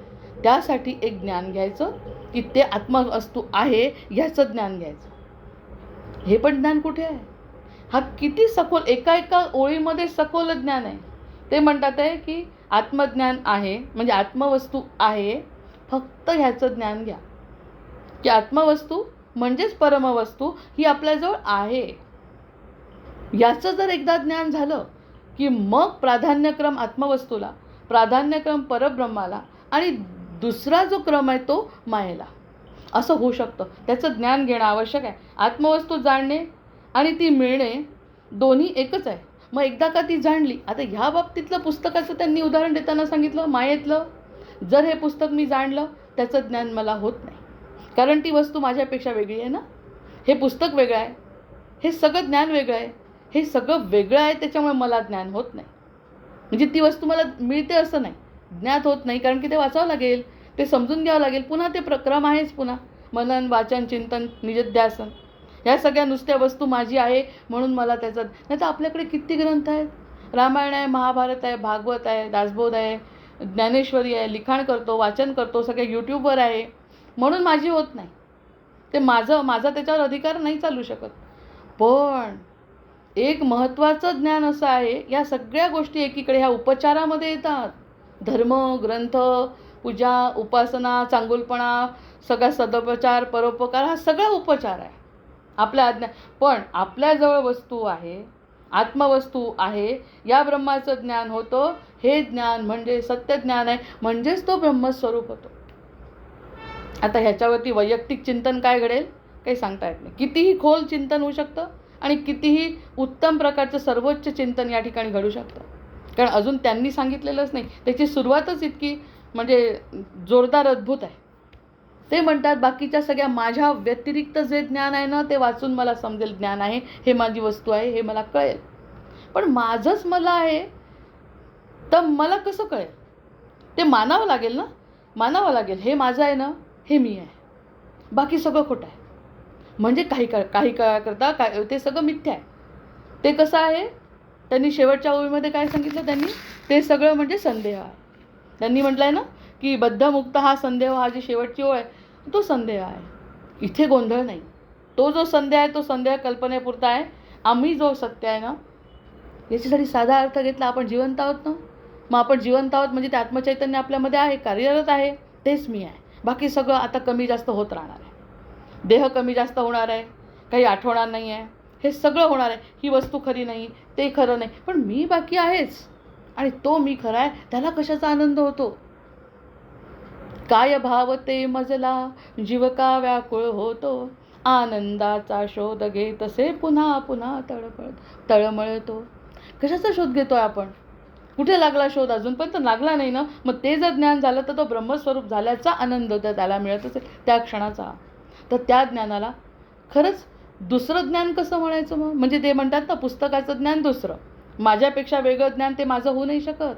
त्यासाठी एक ज्ञान घ्यायचं की ते आत्मवस्तू आहे ह्याचं ज्ञान घ्यायचं. हे पण ज्ञान कुठे आहे? हा किती सखोल, एका ओळीमध्ये सखोल ज्ञान आहे. ते म्हणतात आहे की आत्मज्ञान आहे म्हणजे आत्मवस्तू आहे, फक्त ह्याचं ज्ञान घ्या की आत्मवस्तू म्हणजेच परमवस्तू ही आपल्याजवळ आहे. याचं जर एकदा ज्ञान झालं की मग प्राधान्यक्रम आत्मवस्तूला, प्राधान्यक्रम परब्रह्माला आणि दुसरा जो क्रम आहे तो मायेला, असं होऊ शकतं. त्याचं ज्ञान घेणं आवश्यक आहे. आत्मवस्तू जाणणे आणि ती मिळणे दोन्ही एकच आहे. मग एकदा का ती जाणली, आता ह्या बाबतीतलं पुस्तकाचं त्यांनी उदाहरण देताना सांगितलं मायेतलं. जर हे पुस्तक मी जाणलं त्याचं ज्ञान मला होत नाही, कारण ती वस्तू माझ्यापेक्षा वेगळी आहे ना. हे पुस्तक वेगळं आहे, हे सगळं ज्ञान वेगळं आहे, हे सगळं वेगळं आहे, त्याच्यामुळे मला ज्ञान होत नाही. म्हणजे ती वस्तू मला मिळते असं नाही, ज्ञात होत नाही, कारण की ते वाचावं लागेल, ते समजून घ्यावं लागेल. पुन्हा ते प्रक्रम आहेच, पुन्हा मनन वाचन चिंतन निजध्यासन, ह्या सगळ्या नुसत्या वस्तू माझी आहे म्हणून मला त्याचं. नाही तर आपल्याकडे किती ग्रंथ आहेत, रामायण आहे, महाभारत आहे, भागवत आहे, दासबोध आहे, ज्ञानेश्वरी आहे, लिखाण करतो, वाचन करतो, सगळे यूट्यूबवर आहे, म्हणून माझी होत नाही. ते माझा त्याच्यावर अधिकार नाही चालू शकत. पण एक महत्त्वाचं ज्ञान असं आहे, या सगळ्या गोष्टी एकीकडे ह्या उपचारामध्ये येतात. धर्म, ग्रंथ, पूजा, उपासना, चांगुलपणा, सगळा सदोपचार, परोपकार, हा सगळा उपचार आहे. आपल्या पण आपल्याजवळ वस्तू आहे, आत्मवस्तू आहे, या ब्रह्माचं ज्ञान होतं. हे ज्ञान म्हणजे सत्य ज्ञान आहे, म्हणजेच तो ब्रह्मस्वरूप होतो. आता ह्याच्यावरती वैयक्तिक चिंतन काय घडेल काही सांगता येत नाही. कितीही खोल चिंतन होऊ शकतं आणि कितीही उत्तम प्रकारचं सर्वोच्च चिंतन या ठिकाणी घडू शकतं. कारण अजून त्यांनी सांगितलेलंच नाही. त्याची सुरुवातच इतकी म्हणजे जोरदार अद्भुत आहे. ते म्हणतात बाकीच्या सगळ्या माझ्या व्यतिरिक्त जे ज्ञान आहे ना ते वाचून मला समजेल ज्ञान आहे, हे माझी वस्तू आहे, हे मला कळेल. पण माझंच मला आहे तर मला कसं कळेल? ते मानावं लागेल ना, मानावं लागेल. हे माझं आहे ना, हे मी आहे, बाकी सगळं खोटं आहे. म्हणजे काही काळाकरता काय ते सगळं मिथ्या आहे. ते कसं आहे? त्यांनी शेवटच्या ओळीमध्ये काय सांगितलं त्यांनी? ते सगळं म्हणजे संदेह आहे. त्यांनी म्हटलं आहे ना की बद्धमुक्त हा संदेह, हा जी शेवटची ओळ आहे तो संदेह आहे. इथे गोंधळ नाही. तो जो संदेह आहे तो संदेह कल्पनेपुरता आहे. आम्ही जो सत्य आहे ना, याच्यासाठी साधा अर्थ घेतला आपण जिवंत आहोत ना. मग आपण जिवंत आहोत म्हणजे ते आत्मचैतन्य आपल्यामध्ये आहे, कार्यरत आहे, तेच मी आहे. बाकी सगळं आता कमी जास्त होत राहणार आहे. देह कमी जास्त होणार आहे, काही आठवणार नाही आहे, हे सगळं होणार आहे. ही वस्तू खरी नाही, ते खरं नाही, पण मी बाकी आहेच. आणि तो मी खरा आहे, त्याला कशाचा आनंद होतो? काय भाव ते मजला जीव का व्याकुळ होतो, आनंदाचा शोध घेत असे पुन्हा पुन्हा तळमळतो. कशाचा शोध घेतोय आपण? कुठे लागला शोध? अजूनपर्यंत लागला नाही ना. मग ते जर ज्ञान झालं तर तो ब्रह्मस्वरूप झाल्याचा आनंद जर त्याला मिळत असेल त्या क्षणाचा, तर त्या ज्ञानाला खरंच दुसरं ज्ञान कसं म्हणायचं मग? म्हणजे ते म्हणतात ना पुस्तकाचं ज्ञान दुसरं, माझ्यापेक्षा वेगळं ज्ञान ते माझं होऊ नाही शकत.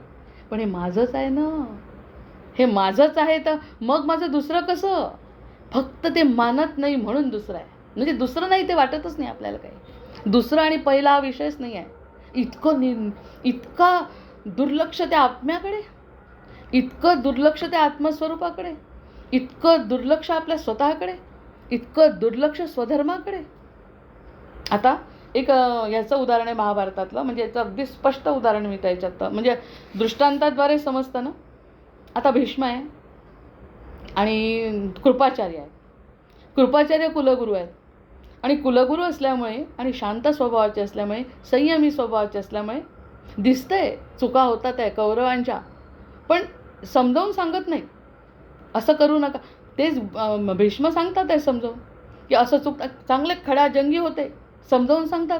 पण हे माझंच आहे ना, हे माझंच आहे, तर मग माझं दुसरं कसं? फक्त ते मानत नाही म्हणून दुसरं आहे. म्हणजे दुसरं नाही ते वाटतच नाही आपल्याला काही. दुसरं आणि पहिला हा विषयच नाही आहे. इतका दुर्लक्ष त्या आत्म्याकडे, इतकं दुर्लक्ष त्या आत्मस्वरूपाकडे, इतकं दुर्लक्ष आपल्या स्वतःकडे, इतकं दुर्लक्ष स्वधर्माकडे. आता एक याचं उदाहरण आहे महाभारतातलं. म्हणजे याचं अगदी स्पष्ट उदाहरण मी त्याच्यात म्हणजे दृष्टांताद्वारे समजतं ना. आता भीष्म आहे आणि कृपाचार्य आहे. कृपाचार्य कुलगुरू आहेत आणि कुलगुरू असल्यामुळे आणि शांत स्वभावाचे असल्यामुळे, संयमी स्वभावाचे असल्यामुळे दिसतंय चुका होतात आहे कौरवांच्या, पण समजावून सांगत नाही, असं करू नका. तेच भीष्म सांगतात आहे समजावून की असं चुकतं. चांगले खड्या जंगी होते, समजावून सांगतात,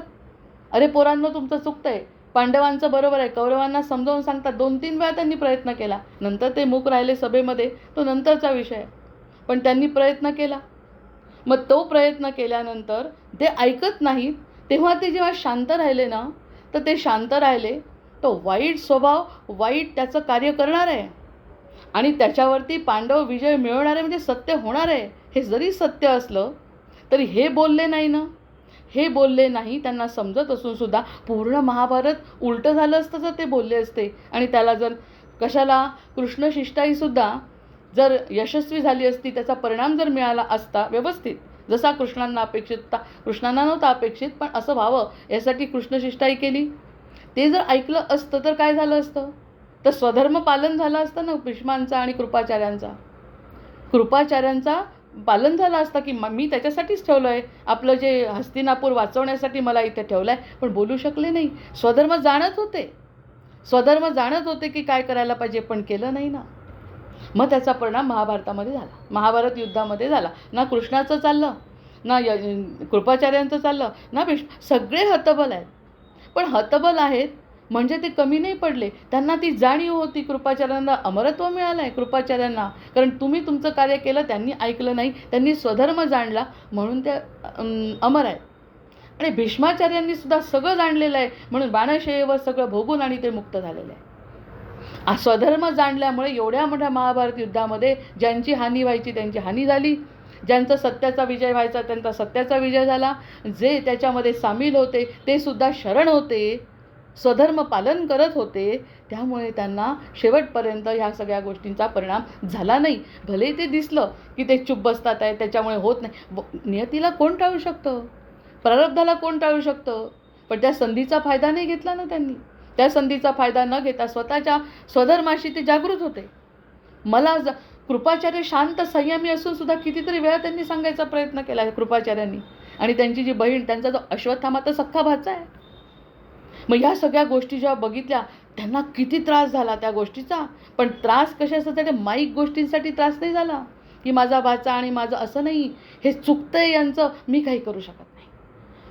अरे पोरांनो तुमचं चुकतं आहे, पांडवांचं बरोबर आहे. कौरवांना समजावून सांगतात. 2-3 वेळा त्यांनी प्रयत्न केला, नंतर ते मूक राहिले सभेमध्ये, तो नंतरचा विषय आहे. पण त्यांनी प्रयत्न केला. मग तो प्रयत्न केल्यानंतर ते ऐकत नाहीत, तेव्हा ते जेव्हा शांत राहिले ना, तर ते शांत राहिले, तो वाईट स्वभाव, वाईट त्याचं कार्य करणार आहे आणि त्याच्यावरती पांडव विजय मिळवणार आहे, म्हणजे सत्य होणार आहे. हे जरी सत्य असलं तरी हे बोलले नाही ना, हे बोलले नाही. त्यांना समजत असून सुद्धा पूर्ण महाभारत उलटं झालं असतं जर ते बोलले असते. आणि त्याला जर कशाला कृष्णशिष्टाईसुद्धा जर यशस्वी झाली असती, त्याचा परिणाम जर मिळाला असता व्यवस्थित, जसा कृष्णांना अपेक्षित होता. कृष्णांना नव्हता अपेक्षित, पण असं व्हावं यासाठी कृष्णशिष्टाई केली. ते जर ऐकलं असतं तर काय झालं असतं? तर स्वधर्म पालन झालं असतं ना भीष्मांचा आणि कृपाचार्यांचा. कृपाचार्यांचा पालन झालं असतं की मी त्याच्यासाठीच ठेवलं आहे, आपलं जे हस्तिनापूर वाचवण्यासाठी मला इथे ठेवलं आहे. पण बोलू शकले नाही. स्वधर्म जाणत होते, स्वधर्म जाणत होते की काय करायला पाहिजे, पण केलं नाही ना. मग त्याचा परिणाम महाभारतामध्ये झाला, महाभारत युद्धामध्ये झाला. ना कृष्णाचं चाललं, ना कृपाचार्यांचं चाललं, ना सगळे हतबल आहेत. पण हतबल आहेत म्हणजे ते कमी नाही पडले. त्यांना ती जाणीव होती, कृपाचार्यांना अमरत्व मिळालं आहे कृपाचार्यांना, कारण तुम्ही तुमचं कार्य केलं, त्यांनी ऐकलं नाही, त्यांनी स्वधर्म जाणला म्हणून ते अमर आहेत. आणि भीष्माचार्यांनी सुद्धा सगळं जाणलेलं आहे म्हणून बाणशय्येवर सगळं भोगून आणि ते मुक्त झालेलं आहे. स्वधर्म जाणल्यामुळे एवढ्या मोठ्या महाभारत युद्धामध्ये ज्यांची हानी व्हायची त्यांची हानी झाली, ज्यांचा सत्याचा विजय व्हायचा त्यांचा सत्याचा विजय झाला. जे त्याच्यामध्ये सामील होते ते सुद्धा शरण होते, स्वधर्म पालन करत होते. त्यामुळे त्यांना शेवटपर्यंत ह्या सगळ्या गोष्टींचा परिणाम झाला नाही. भले ते दिसलं की ते चुप बसतात आहे, त्याच्यामुळे होत नाही. नियतीला कोण टाळू शकतं? प्रारब्धाला कोण टाळू शकतं? पण त्या संधीचा फायदा नाही घेतला ना त्यांनी. त्या संधीचा फायदा न घेता स्वतःच्या स्वधर्माशी ते जागृत होते. मला कृपाचार्य शांत संयमी असून सुद्धा कितीतरी वेळा त्यांनी सांगायचा प्रयत्न केला कृपाचार्यांनी आणि त्यांची जी बहीण, त्यांचा जो अश्वत्थामा तर सख्खा भाचा आहे. मग ह्या सगळ्या गोष्टी जेव्हा बघितल्या त्यांना किती त्रास झाला त्या गोष्टीचा. पण त्रास कशासाठी? माईक गोष्टींसाठी त्रास नाही झाला की माझा भाचा आणि माझं असं नाही, हे चुकतंय यांचं, मी काही करू शकत नाही,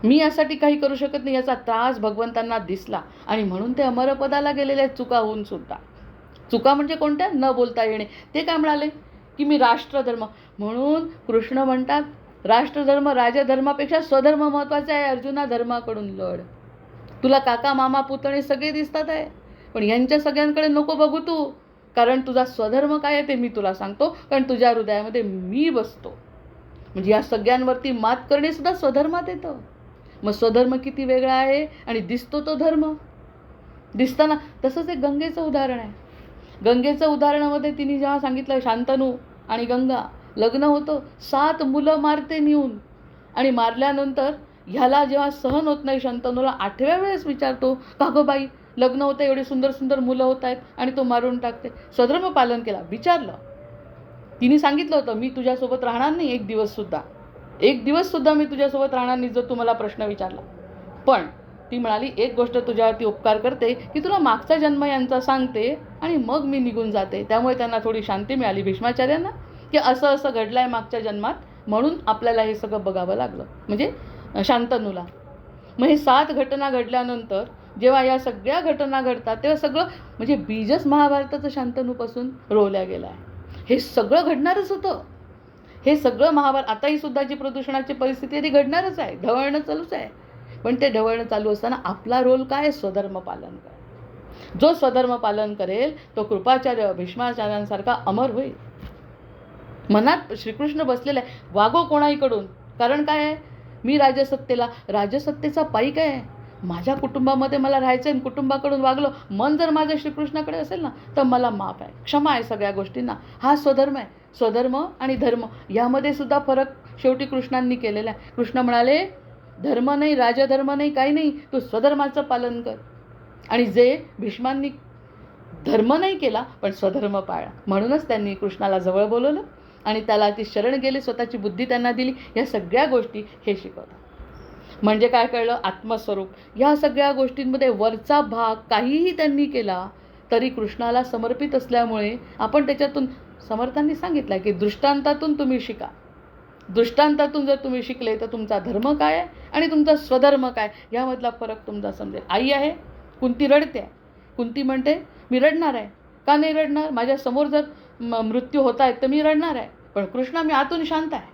मी यासाठी काही करू शकत नाही, याचा त्रास भगवंतांना दिसला. आणि म्हणून ते अमरपदाला गेलेले आहेत चुका होऊन सुद्धा. चुका म्हणजे कोणत्या? न बोलता येणे. ते काय म्हणाले की मी राष्ट्रधर्म, म्हणून कृष्ण म्हणतात राष्ट्रधर्म राजधर्मापेक्षा स्वधर्म महत्त्वाचा आहे. अर्जुना, धर्माकडून लढ. तुला काका मामा पुतणे सगळे दिसतात आहे, पण यांच्या सगळ्यांकडे नको बघू तू, कारण तुझा स्वधर्म काय आहे ते मी तुला सांगतो, कारण तुझ्या हृदयामध्ये मी बसतो. म्हणजे या सगळ्यांवरती मात करणे सुद्धा स्वधर्मात येतं. मग स्वधर्म किती वेगळा आहे आणि दिसतो तो धर्म दिसताना. तसंच एक गंगेचं उदाहरण आहे. गंगेचं उदाहरणामध्ये तिने जेव्हा सांगितलं शांतनू आणि गंगा लग्न होतं, 7 मुलं मारते नेऊन, आणि मारल्यानंतर ह्याला जेव्हा सहन होत नाही शंतनूला, 8व्या वेळेस विचारतो का गं बाई, लग्न होतं, एवढी सुंदर सुंदर मुलं होत आहेत आणि तो मारून टाकते. स्वधर्म पालन केला. विचारलं, तिने सांगितलं होतं मी तुझ्यासोबत राहणार नाही एक दिवस सुद्धा मी तुझ्यासोबत राहणार नाही जर तू मला प्रश्न विचारला. पण ती म्हणाली एक गोष्ट तुझ्यावरती उपकार करते की तुला मागचा जन्म यांचा सांगते आणि मग मी निघून जाते. त्यामुळे त्यांना थोडी शांती मिळाली भीष्माचार्यांना की असं असं घडलं आहे मागच्या जन्मात, म्हणून आपल्याला हे सगळं बघावं लागलं, म्हणजे शांतनूला. मग हे 7 घटना घडल्यानंतर जेव्हा या सगळ्या घटना घडतात तेव्हा सगळं म्हणजे बीजच महाभारताचं शांतनूपासून रोवल्या गेलं आहे. हे सगळं घडणारच होतं. हे सगळं महाभारत, आताही सुद्धा जी प्रदूषणाची परिस्थिती आहे ती घडणारच आहे, ढवळणं चालूच आहे. पण ते ढवळणं चालू असताना आपला रोल काय? स्वधर्म पालन कर. जो स्वधर्म पालन करेल तो कृपाचार्य भीष्माचार्यांसारखा अमर होईल. मनात श्रीकृष्ण बसलेला आहे, वागो कोणाहीकडून. कारण काय आहे? मी राजसत्तेचा पाईक आहे. माझ्या कुटुंबामध्ये मला राहायचं आहे, कुटुंबाकडून वागलो, मन जर माझं श्रीकृष्णाकडे असेल ना तर मला माफ आहे, क्षमा आहे सगळ्या गोष्टींना. हा स्वधर्म आहे. स्वधर्म आणि धर्म यामध्ये सुद्धा फरक शेवटी कृष्णांनी केलेला आहे. कृष्ण म्हणाले धर्म नाही, राजधर्म नाही, काही नाही, तू स्वधर्माचं पालन कर. आणि जे भीष्मांनी धर्म नाही केला पण स्वधर्म पाळला, म्हणूनच त्यांनी कृष्णाला जवळ बोलवलं आणि त्याला ती शरण गेली, स्वतःची बुद्धी त्यांना दिली. या सगळ्या गोष्टी हे शिकवतात. म्हणजे काय कळलं? आत्मस्वरूप. या सगळ्या गोष्टींमध्ये वरचा भाग काहीही त्यांनी केला तरी कृष्णाला समर्पित असल्यामुळे आपण त्याच्यातून, समर्थांनी सांगितलं की दृष्टांतातून तुम्ही शिका. दृष्टांतातून जर तुम्ही शिकले तर तुमचा धर्म काय आहे आणि तुमचा स्वधर्म काय यामधला फरक तुमचा समजेल. आई आहे, कुंती रडते आहे. कुंती म्हणते मी रडणार आहे. का नाही रडणार? माझ्या समोर जर मृत्यू होत आहेत तर मी रडणार आहे, पण कृष्णा मी आतून शांत आहे.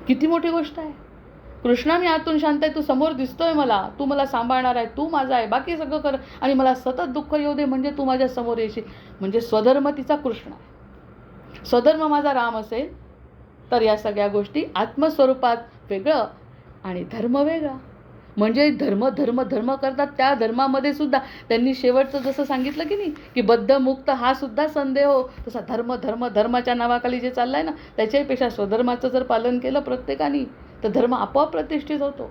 किती मोठी गोष्ट आहे. कृष्णा मी आतून शांत आहे, तू समोर दिसतोय मला, तू मला सांभाळणार आहे, तू माझा आहे, बाकी सगळं कर, आणि मला सतत दुःख येऊ दे म्हणजे तू माझ्या समोर येशील. म्हणजे स्वधर्म तिचा कृष्ण आहे, स्वधर्म माझा राम असेल तर या सगळ्या गोष्टी आत्मस्वरूपात वेगळं आणि धर्म वेगळा. म्हणजे धर्म धर्म धर्म करतात, त्या धर्मामध्ये सुद्धा त्यांनी शेवटचं जसं सांगितलं की नाही की बद्ध मुक्त हा सुद्धा संदेह हो, तसा धर्म धर्म धर्माच्या नावाखाली जे चाललं आहे ना त्याच्यापेक्षा स्वधर्माचं जर पालन केलं प्रत्येकाने तर धर्म आपोआप प्रतिष्ठित होतो.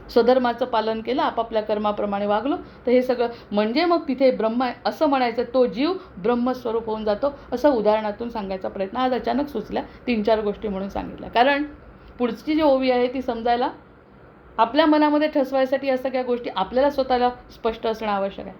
स्वधर्माचं पालन केलं, आपापल्या कर्माप्रमाणे वागलो तर हे सगळं, म्हणजे मग तिथे ब्रह्म आहे असं म्हणायचं, तो जीव ब्रह्मस्वरूप होऊन जातो, असं उदाहरणातून सांगायचा प्रयत्न आज अचानक सुचल्या. 3-4 गोष्टी म्हणून सांगितल्या, कारण पुढची जी ओवी आहे ती समजायला आपल्या मनामध्ये ठसवायसाठी या सगळ्या गोष्टी आपल्याला स्वतःला स्पष्ट असणं आवश्यक आहे.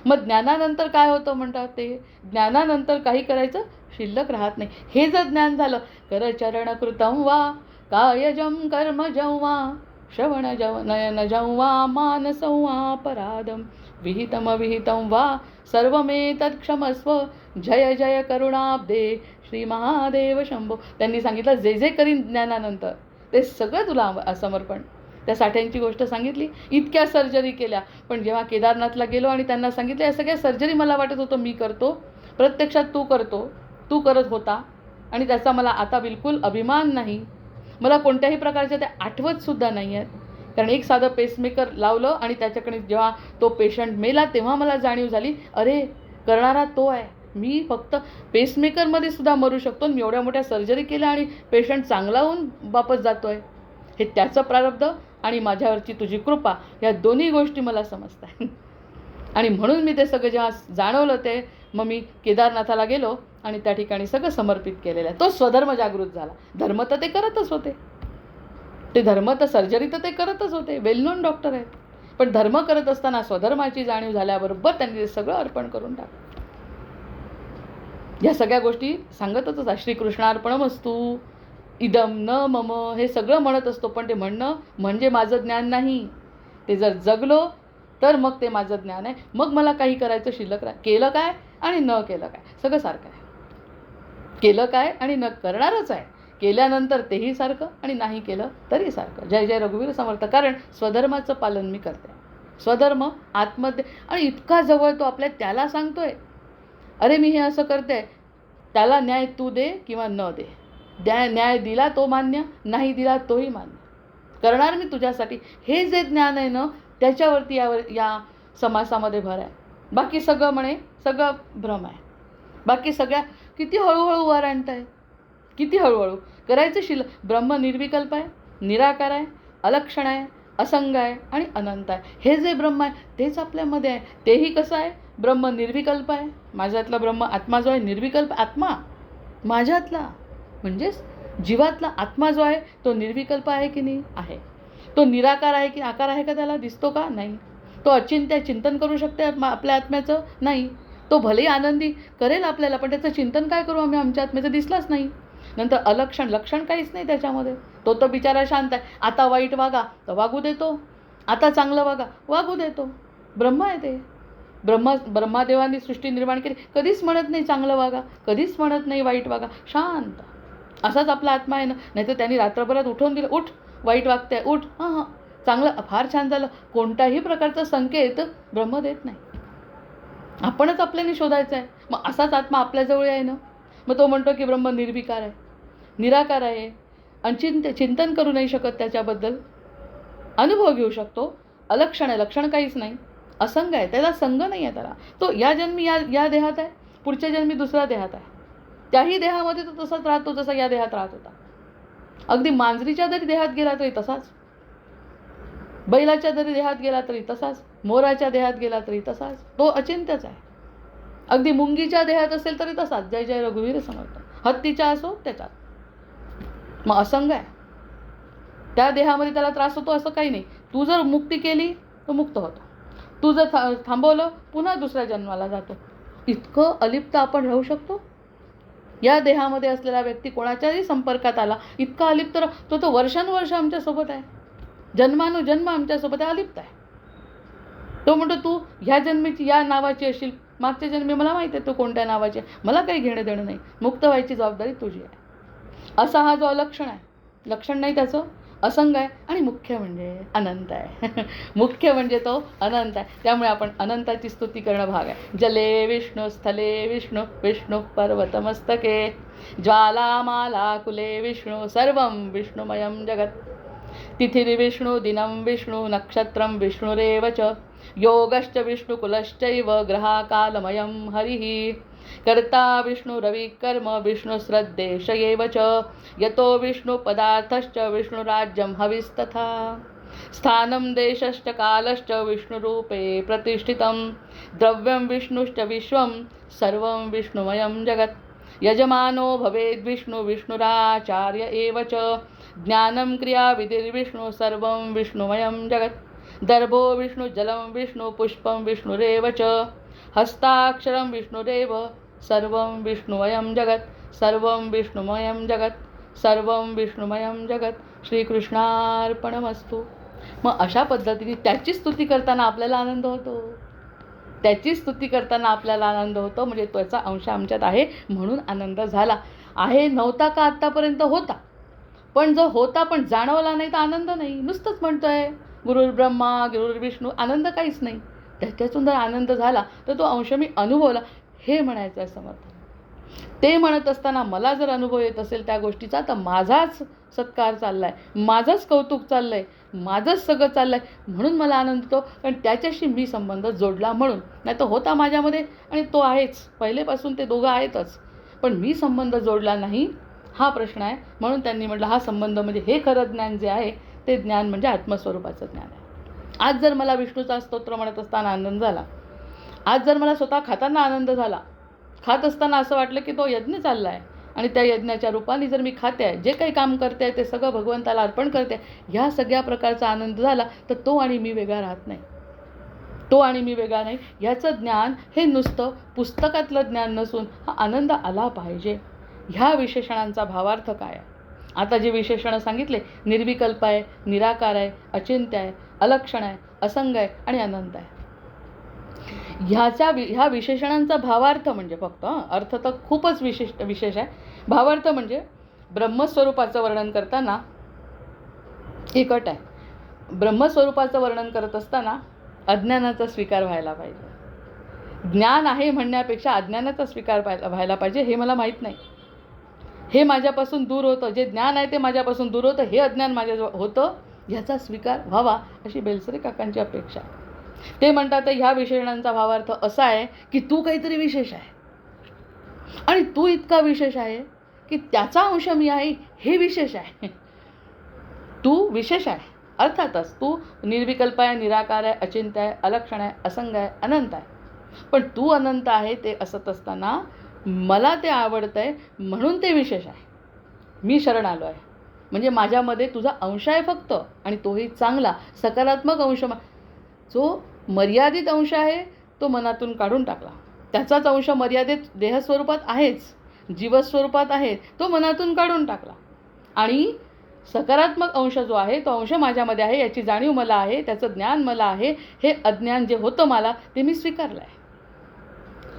मग ज्ञानानंतर काय होतं म्हणतात ते, ज्ञानानंतर काही करायचं शिल्लक राहत नाही. हे जर ज्ञान झालं, करचरण कृतं वा कायजं कर्मजं वा श्रवणजं नयनजं वा मानसं वा परादं विहितमविहितं वा सर्वमेतत् क्षमस्व जय जय करुणाब्दे श्री महादेव शंभो. त्यांनी सांगितलं जे जे करीन ज्ञानानंतर ते सगळं तुला समर्पण. त्या साठ्यांची गोष्ट सांगितली, इतक्या सर्जरी केल्या, पण जेव्हा केदारनाथला गेलो आणि त्यांना सांगितलं या सगळ्या सर्जरी मला वाटत होतं मी करतो, प्रत्यक्षात तू करत होता आणि त्याचा मला आता बिलकुल अभिमान नाही, मला कोणत्याही प्रकारच्या त्या आठवतसुद्धा नाही आहेत. कारण एक साधं पेसमेकर लावलं आणि त्याच्याकडे जेव्हा तो पेशंट मेला तेव्हा मला जाणीव झाली, अरे करणारा तो आहे, मी फक्त पेसमेकरमध्ये सुद्धा मरू शकतो, मी एवढ्या मोठ्या सर्जरी केल्या आणि पेशंट चांगला होऊन वापस जातो आहे, हे त्याचं प्रारब्ध आणि माझ्यावरची तुझी कृपा, या दोन्ही गोष्टी मला समजत आहे. आणि म्हणून मी ते सगळं जेव्हा जाणवलं ते मग मी केदारनाथाला गेलो आणि त्या ठिकाणी सगळं समर्पित केलेलं आहे. तो स्वधर्म जागृत झाला. धर्म तर ते करतच होते, ते धर्म तर सर्जरी तर ते करतच होते, वेल नोन डॉक्टर आहेत. पण धर्म करत असताना स्वधर्माची जाणीव झाल्याबरोबर त्यांनी ते सगळं अर्पण करून टाकलं. या सगळ्या गोष्टी सांगतच असतात. श्रीकृष्णार्पणमस्तू, इदम न मम, हे सगळं म्हणत असतो. पण ते म्हणणं म्हणजे माझं ज्ञान नाही. ते जर जगलो तर मग ते माझं ज्ञान आहे. मग मला काही करायचं शिल्लक राह. केलं काय आणि न केलं काय सगळं सारखं आहे. केलं काय आणि न करणारच आहे. केल्यानंतर तेही सारखं आणि नाही केलं तरी सारखं. जय जय रघुवीर समर्थ. कारण स्वधर्माचं पालन मी करते. स्वधर्म आत्मध्य आणि इतका जवळ तो आपल्या त्याला सांगतोय, अरे मी हे असं करते, त्याला न्याय तू दे किंवा न दे. न्याय दिला तो मान्य, नाही दिला तोही मान्य. करणार मी तुझ्यासाठी. हे जे ज्ञान आहे ना, त्याच्यावरती या समासामध्ये भर आहे. बाकी सगळं म्हणे सगळं भ्रम आहे. बाकी सगळ्या किती हळूहळू वर आणताय, किती हळूहळू करायचं शिल्लक. ब्रह्म निर्विकल्प आहे, निराकार आहे, अलक्षण आहे, असंग आहे आणि अनंत आहे. हे जे ब्रह्म आहे तेच आपल्यामध्ये आहे. तेही कसं आहे, ब्रह्म निर्विकल्प आहे. माझ्यातला ब्रह्म आत्मा जो आहे निर्विकल्प आत्मा माझ्यातला, म्हणजेच जीवातला आत्मा जो आहे तो निर्विकल्प आहे की नाही, आहे. तो निराकार आहे की आकार आहे का, त्याला दिसतो का, नाही. तो अचिंत्य चिंतन करू शकते आपल्या आत्म्याचं, नाही. तो भलेही आनंदी करेल आपल्याला, पण त्याचं चिंतन काय करू आम्ही, आमच्या आत्म्याचं दिसलाच नाही. नंतर अलक्षण, लक्षण काहीच नाही त्याच्यामध्ये. तो तर बिचारा शांत आहे. आता वाईट वागा तर वागू देतो, आता चांगलं वागा वागू देतो. ब्रह्म आहे ते. ब्रह्मादेवांनी सृष्टी निर्माण केली. कधीच म्हणत नाही चांगलं वागा, कधीच म्हणत नाही वाईट वागा, शांत. असाच आपला आत्मा आहे ना. नाही तर त्यांनी रात्रभरात उठवून दिलं, उठ वाईट वागते, उठ, हां चांगलं, फार छान झालं. कोणत्याही प्रकारचा संकेत ब्रह्म देत नाही. आपणच आपल्याने शोधायचं आहे. मग असाच आत्मा आपल्याजवळ आहे ना. मग तो म्हणतो की ब्रह्म निर्विकार आहे, निराकार आहे, अचिंत्य, चिंतन करू नाही शकत त्याच्याबद्दल, अनुभव घेऊ शकतो, अलक्षण आहे, लक्षण काहीच नाही, असंग आहे, त्याला संग नाही आहे त्याला. तो या जन्मी या देहात आहे, पुढच्या जन्मी दुसऱ्या देहात आहे. त्याही देहामध्ये तो तसाच राहतो जसा या देहात राहत होता. अगदी मांजरीच्या जरी देहात गेला तरी तसाच, बैलाच्या जरी देहात गेला तरी तसाच, मोराच्या देहात गेला तरी तसाच. तो अचिंत्यच आहे. अगदी मुंगीच्या देहात असेल तरी तसाच. जय जय रघुवीर समर्थ. हत्तीच्या असो त्याच्यात. मग असंग आहे. त्या देहामध्ये त्याला त्रास होतो असं काही नाही. तू जर मुक्ती केली तर मुक्त होतो. तू जर थांबवलं पुन्हा दुसऱ्या जन्माला जातो. इतकं अलिप्त आपण राहू शकतो. या देहामध्ये असलेला व्यक्ती कोणाच्याही संपर्कात आला इतका अलिप्त तो वर्षानुवर्ष आमच्यासोबत आहे, जन्मानुजन्म आमच्यासोबत आहे, अलिप्त आहे. तो म्हणतो तू ह्या जन्मीची या नावाची असशील, मागच्या जन्मी मला माहीत आहे तू कोणत्या नावाची आहे, मला काही घेणं देणं नाही, मुक्त व्हायची जबाबदारी तुझी आहे. असा हा जो अलक्षण आहे, लक्षण नाही त्याचं, असंग आहे आणि मुख्य म्हणजे अनंत आहे. मुख्य म्हणजे तो अनंत आहे. त्यामुळे आपण अनंताची स्तुती करणं भाग आहे. जले विष्णू, स्थले विष्णू, विष्णू पर्वतमस्तके, ज्वालामाला कुले विष्णू, सर्वं विष्णुमयं जगत्. तिथिर्विष्णु, दिनं विष्णु, नक्षत्रं विष्णुरेव च, योगश्च विष्णुकुलश्चैव, ग्रहाकालमयं हरिः. कर्ता विष्णु रविकर्म विष्णुश्रद्देश एव च, यतो विष्णुपदार्थश्च विष्णुराज्यं हविस्तथा. स्थानं देशश्च कालश्च विष्णुरूपे प्रतिष्ठितं, द्रव्यं विष्णुश्च विश्वं सर्वं विष्णुमयं जगत्. यजमानो भवेद् विष्णु विष्णुराचार्य एव च, ज्ञानं क्रिया विधिर्विष्णु सर्वं विष्णुमयं जगत्. दर्भो विष्णु, जलं विष्णु, पुष्पं विष्णुरेव च, हस्ताक्षरं विष्णुरेव, सर्वं विष्णुमयं जगत्. सर्वं विष्णुमयं जगत्. सर्वं विष्णुमयं जगत्. श्रीकृष्णार्पणमस्तु. मग अशा पद्धतीने त्याची स्तुती करताना आपल्याला आनंद होतो. त्याची स्तुती करताना आपल्याला आनंद होतो. म्हणजे त्याचा अंश आमच्यात आहे म्हणून आनंद झाला आहे. नव्हता का आत्तापर्यंत होता, पण जो होता पण जाणवला नाही तर आनंद नाही. नुसतंच म्हणतोय गुरुर्ब्रह्मा गुरुर्विष्णू, आनंद काहीच नाही. त्याच्यातून जर आनंद झाला तर तो अंश मी अनुभवला हे म्हणायचं आहे समर्थ. ते म्हणत असताना मला जर अनुभव येत असेल त्या गोष्टीचा तर माझाच सत्कार चालला आहे, माझंच कौतुक चाललं आहे, माझंच सगळं चाललं आहे म्हणून मला आनंद होतो. कारण त्याच्याशी मी संबंध जोडला म्हणून. नाही तर होता माझ्यामध्ये आणि तो आहेच, पहिलेपासून ते दोघं आहेतच, पण मी संबंध जोडला नाही हा प्रश्न आहे. म्हणून त्यांनी म्हटलं हा संबंध म्हणजे हे खरं ज्ञान जे आहे ते ज्ञान म्हणजे आत्मस्वरूपाचं ज्ञान आहे. आज जर मला विष्णूचा स्तोत्र म्हणत असताना आनंद झाला, आज जर मला स्वतः खाताना आनंद झाला, खात असताना असं वाटलं की तो यज्ञ चालला आहे आणि त्या यज्ञाच्या रूपाने जर मी खाते आहे, जे काही काम करते आहे ते सगळं भगवंताला अर्पण करते, ह्या सगळ्या प्रकारचा आनंद झाला तर तो आणि मी वेगळा राहत नाही. तो आणि मी वेगळा नाही, ह्याचं ज्ञान हे नुसतं पुस्तकातलं ज्ञान नसून हा आनंद आला पाहिजे. ह्या विशेषणांचा भावार्थ काय आहे? आता जे विशेषणं सांगितले, निर्विकल्प आहे, निराकार आहे, अचिंत्य आहे, अलक्षण आहे, असंग आहे आणि अनंत आहे. ह्या विशेषणांचा भावार्थ म्हणजे फक्त अर्थ तर खूपच विशेष आहे. भावार्थ म्हणजे ब्रह्मस्वरूपाचं वर्णन करताना एक अट आहे. ब्रह्मस्वरूपाचं वर्णन करत असताना अज्ञानाचा स्वीकार व्हायला पाहिजे. ज्ञान आहे म्हणण्यापेक्षा अज्ञानाचा स्वीकार व्हायला पाहिजे. हे मला माहीत नाही, हे माझ्यापासून दूर होतं, जे ज्ञान आहे ते माझ्यापासून दूर होतं, हे अज्ञान माझ्याजवळ होतं, ह्याचा स्वीकार व्हावा अशी बेलसरे काकांची अपेक्षा आहे. ते म्हणतात ह्या विशेषणांचा भावार्थ असा आहे की तू काहीतरी विशेष आहे आणि तू इतका विशेष आहे की त्याचा अंश मी आहे, हे विशेष आहे. तू विशेष आहे, अर्थातच तू निर्विकल्प आहे, निराकार आहे, अचिंत्य आहे, अलक्षण आहे, असंग आहे, अनंत आहे. पण तू अनंत आहे ते असत असताना मला ते आवडतं आहे म्हणून ते विशेष आहे. मी शरण आलो आहे म्हणजे माझ्यामध्ये तुझा अंश आहे फक्त, आणि तोही चांगला सकारात्मक अंश. जो मर्यादित अंश आहे तो मनातून काढून टाकला. त्याचाच अंश मर्यादित देहस्वरूपात आहेच, जीवस्वरूपात आहे, तो मनातून काढून टाकला. आणि सकारात्मक अंश जो आहे तो अंश माझ्यामध्ये आहे, याची जाणीव मला आहे, त्याचं ज्ञान मला आहे. हे अज्ञान जे होतं मला ते मी स्वीकारलं आहे.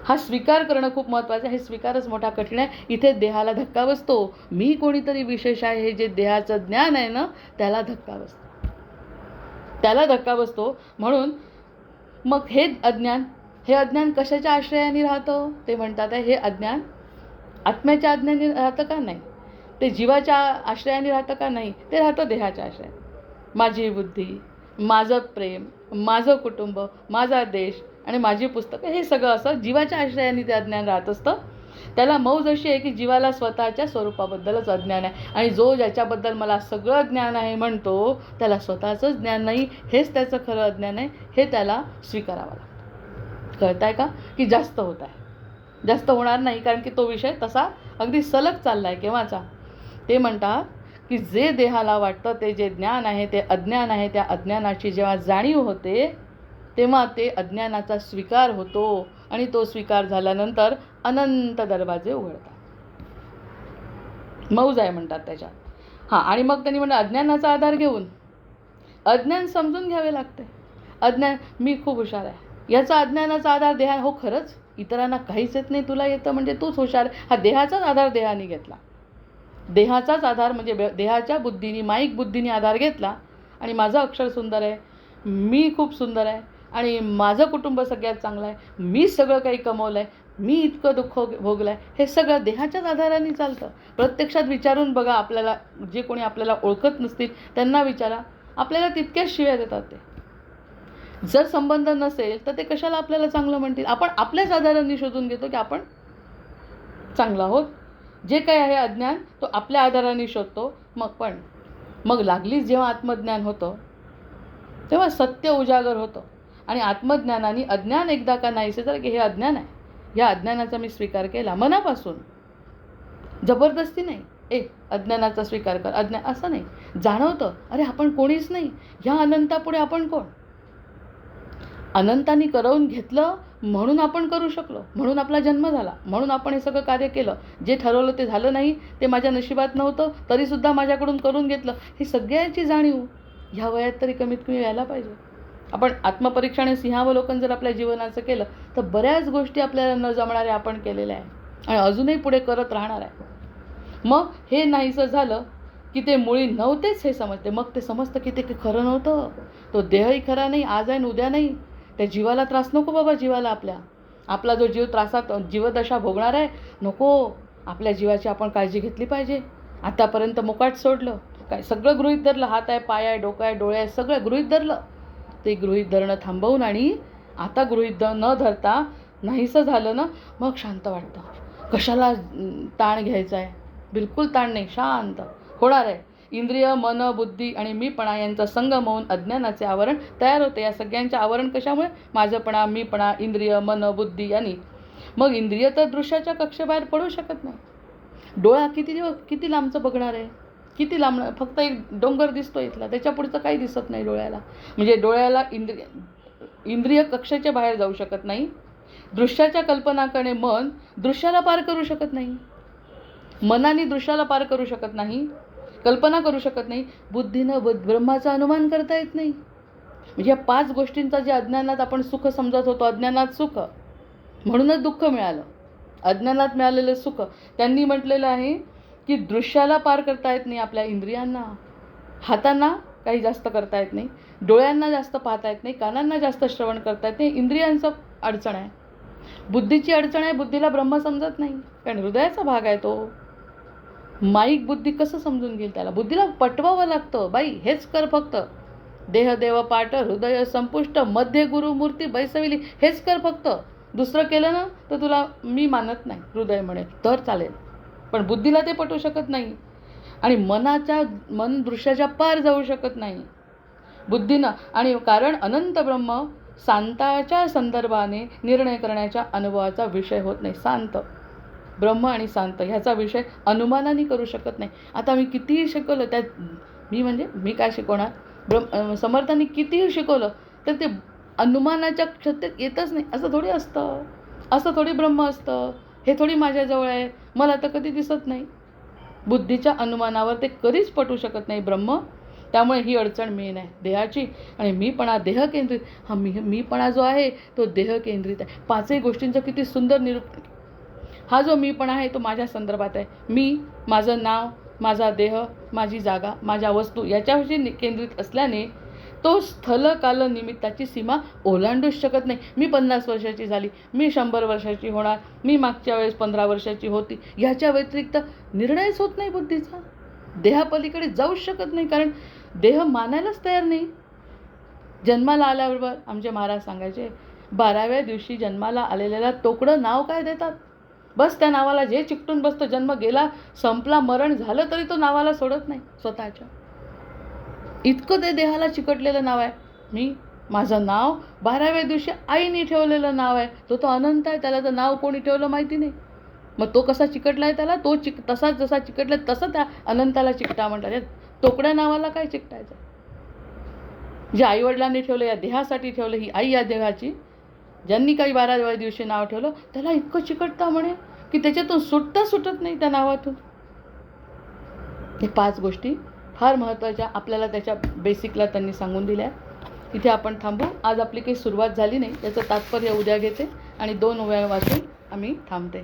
हा स्वीकार करणं खूप महत्त्वाचं आहे. हे स्वीकारच मोठा कठीण आहे. इथे देहाला धक्का बसतो. मी कोणीतरी विशेष आहे हे जे देहाचं ज्ञान आहे ना, त्याला धक्का बसतो, त्याला धक्का बसतो. म्हणून मग हे अज्ञान कशाच्या आश्रयाने राहतं? ते म्हणतात हे अज्ञान आत्म्याच्या आज्ञाने राहतं का? नाही. ते जीवाच्या आश्रयाने राहतं का? नाही. ते राहतं देहाच्या आश्रयाने. माझी बुद्धी, माझं प्रेम, माझं कुटुंब, माझा देश आणि माझी पुस्तकं, हे सगळं असं जीवाच्या आश्रयाने ते अज्ञान राहत असतं. त्याला मौज अशी आहे की जीवाला स्वतःच्या स्वरूपाबद्दलच अज्ञान आहे. आणि जो ज्याच्याबद्दल मला सगळं ज्ञान आहे म्हणतो त्याला स्वतःचंच ज्ञान नाही, हेच त्याचं खरं अज्ञान आहे. हे त्याला स्वीकारावं लागतं. कळत आहे का की जास्त होत आहे? जास्त होणार नाही, कारण की तो विषय तसा अगदी सलग चालला आहे केव्हाचा. ते म्हणतात की जे देहाला वाटतं ते जे ज्ञान आहे ते अज्ञान आहे. त्या अज्ञानाची जेव्हा जाणीव होते तेव्हा ते अज्ञानाचा स्वीकार होतो आणि तो स्वीकार झाल्यानंतर अनंत दरवाजे उघडतात. मौज आहे म्हणतात त्याच्यात. आणि मग त्यांनी म्हणलं अज्ञानाचा आधार घेऊन अज्ञान समजून घ्यावे लागते. अज्ञान मी खूप हुशार आहे याचा अज्ञानाचा आधार देहा. हो खरंच इतरांना काहीच येत नाही, तुला येतं म्हणजे तूच हुशार. हा देहाचाच आधार देहाने घेतला. देहाचाच आधार म्हणजे देहाच्या बुद्धीने, माईक बुद्धीने आधार घेतला. आणि माझं अक्षर सुंदर आहे, मी खूप सुंदर आहे आणि माझं कुटुंब सगळ्यात चांगलं आहे, मी सगळं काही कमवलं आहे, मी इतकं दुःख भोगलं आहे, हे सगळं देहाच्याच आधाराने चालतं. प्रत्यक्षात विचारून बघा, आपल्याला जे कोणी आपल्याला ओळखत नसतील त्यांना विचारा, आपल्याला तितक्याच शिव्या देतात ते. जर संबंध नसेल तर ते कशाला आपल्याला चांगलं म्हणतील? आपण आपल्याच आधाराने शोधून घेतो की आपण चांगलं आहोत. जे काही आहे अज्ञान तो आपल्या आधाराने शोधतो. मग लागलीच जेव्हा आत्मज्ञान होतं तेव्हा सत्य उजागर होतं. आणि आत्मज्ञानाने अज्ञान एकदा का नाहीसे तर की हे अज्ञान आहे, या अज्ञानाचा मी स्वीकार केला मनापासून, जबरदस्ती नाही. अज्ञानाचा स्वीकार कर, अज्ञान असं नाही. जाणवतं अरे आपण कोणीच नाही, ह्या अनंतापुढे आपण कोण? अनंतानी करवून घेतलं म्हणून आपण करू शकलो, म्हणून आपला जन्म झाला, म्हणून आपण हे सगळं कार्य केलं. जे ठरवलं ते झालं नाही, ते माझ्या नशिबात नव्हतं, तरीसुद्धा माझ्याकडून करून घेतलं. ही सगळ्याची जाणीव ह्या वयात तरी कमीत कमी यायला पाहिजे. आपण आत्मपरीक्षाने सिंहावलोकन जर आपल्या जीवनाचं केलं तर बऱ्याच गोष्टी आपल्याला न जमणाऱ्या आपण केलेल्या आहे आणि अजूनही पुढे करत राहणार आहे. मग हे नाहीसं झालं की ते मुळी नव्हतेच हे समजते. मग ते समजतं की ते खरं नव्हतं, तो देहही खरा नाही, आज आहे उद्या नाही. त्या जीवाला त्रास नको बाबा. जीवाला आपला जो जीव त्रासात जीवदशा भोगणार आहे नको. आपल्या जीवाची आपण काळजी घेतली पाहिजे. आतापर्यंत मुकाट सोडलं, काय सगळं गृहीत धरलं, हात आहे, पाय आहे, डोकं आहे, डोळे आहे, सगळं गृहीत धरलं. ते गृहीत धरणं थांबवून आणि आता गृहीत न धरता नाहीसं झालं ना, मग शांत वाटतं. कशाला ताण घ्यायचा आहे? बिलकुल ताण नाही, शांत होणार आहे. इंद्रिय, मन, बुद्धी आणि मीपणा यांचा संगम होऊन अज्ञानाचे आवरण तयार होते. या सगळ्यांचे आवरण कशामुळे? माझंपणा, मीपणा, इंद्रिय, मन, बुद्धी यांनी. मग इंद्रिय तर दृश्याच्या कक्षेबाहेर पडू शकत नाही. डोळा किती लांबचं बघणार आहे, किती लांब, फक्त एक डोंगर दिसतो इथला, त्याच्या पुढचं काही दिसत नाही डोळ्याला. म्हणजे डोळ्याला इंद्रिय कक्षेच्या बाहेर जाऊ शकत नाही. दृश्याच्या कल्पनाकडे मन दृश्याला पार करू शकत नाही, मनाने दृश्याला पार करू शकत नाही, कल्पना करू शकत नाही. बुद्धीनं ब्रह्माचा अनुमान करता येत नाही. म्हणजे या 5 गोष्टींचा जे अज्ञानात आपण सुख समजत होतो, अज्ञानात सुख म्हणूनच दुःख मिळालं, अज्ञानात मिळालेलं सुख. त्यांनी म्हटलेलं आहे की दृश्याला पार करता येत नाही आपल्या इंद्रियांना, हातांना काही जास्त करता येत नाही, डोळ्यांना जास्त पाहता येत नाही, कानांना जास्त श्रवण करता येत नाही. इंद्रियांचं अडचण आहे, बुद्धीची अडचण आहे. बुद्धीला ब्रह्म समजत नाही, कारण हृदयाचा भाग आहे तो. माईक बुद्धी कसं समजून घेईल त्याला? बुद्धीला पटवावं लागतं, बाई हेच कर फक्त, देह देव पाठ हृदय संपुष्ट मध्य गुरु मूर्ती बैसविली, हेच कर फक्त. दुसरं केलं ना तर तुला मी मानत नाही, हृदय म्हणे तर चालेल. पण बुद्धीला ते पटू शकत नाही, आणि मन दृश्याच्या पार जाऊ शकत नाही बुद्धीनं. आणि कारण अनंत ब्रह्म शांताच्या संदर्भाने निर्णय करण्याच्या अनुभवाचा विषय होत नाही. शांत ब्रह्म आणि शांत ह्याचा विषय अनुमानाने करू शकत नाही. आता मी कितीही शिकवलं, त्यात मी काय शिकवणार? समर्थांनी कितीही शिकवलं तर ते अनुमानाच्या क्षतेत येतच नाही. असं थोडी असतं, असं थोडी ब्रह्म असतं, हे थोडी माझ्याजवळ आहे, मला तर कधी दिसत नाही. बुद्धीच्या अनुमानावर ते कधीच पटू शकत नाही ब्रह्म. त्यामुळे ही अडचण मेन आहे देहाची. आणि मीपणा देह केंद्रित, हा मीपणा जो आहे तो देह केंद्रित आहे. 5ही गोष्टींचं किती सुंदर निरूपण. हा जो मीपणा आहे तो माझ्या संदर्भात आहे. मी, माझं नाव, माझा देह, माझी जागा, माझ्या वस्तू याच्याविषयी केंद्रित असल्याने तो स्थल काल निमित्ताची सीमा ओलांडूच शकत नाही. मी 50 वर्षाची झाली, मी 100 वर्षाची होणार, मी मागच्या वेळेस 15 वर्षाची होती, ह्याच्या व्यतिरिक्त निर्णयच होत नाही बुद्धीचा. देहापलीकडे जाऊच शकत नाही, कारण देह मानायलाच तयार नाही. जन्माला आल्याबरोबर आमचे महाराज सांगायचे, 12व्या दिवशी जन्माला आलेल्याला तोकडं नाव काय देतात? बस त्या नावाला जे चिकटून बसतं, जन्म गेला, संपला, मरण झालं तरी तो नावाला सोडत नाही स्वतःच्या. इतकं ते देहाला चिकटलेलं नाव आहे. माझं नाव 12व्या दिवशी आईने ठेवलेलं नाव आहे. तो अनंत आहे, त्याला तर नाव कोणी ठेवलं माहिती नाही. मग तो कसा चिकटला आहे त्याला? तो तसाच जसा चिकटला तसं त्या अनंताला चिकटा म्हणतात. तोकड्या नावाला काय चिकटायचं? जे आईवडिलांनी ठेवलं, या देहासाठी ठेवलं, ही आई या देहाची, ज्यांनी काही 12व्या दिवशी नाव ठेवलं त्याला इतकं चिकटता म्हणे की त्याच्यातून सुटत नाही त्या नावातून. हे 5 गोष्टी फार महत्त्वाच्या आपल्याला त्याच्या बेसिकला त्यांनी सांगून दिल्या. इथे आपण थांबू. आज आपली काही सुरुवात झाली नाही, त्याचं तात्पर्य उद्या घेते आणि 2 ओव्या वाचून आम्ही थांबते.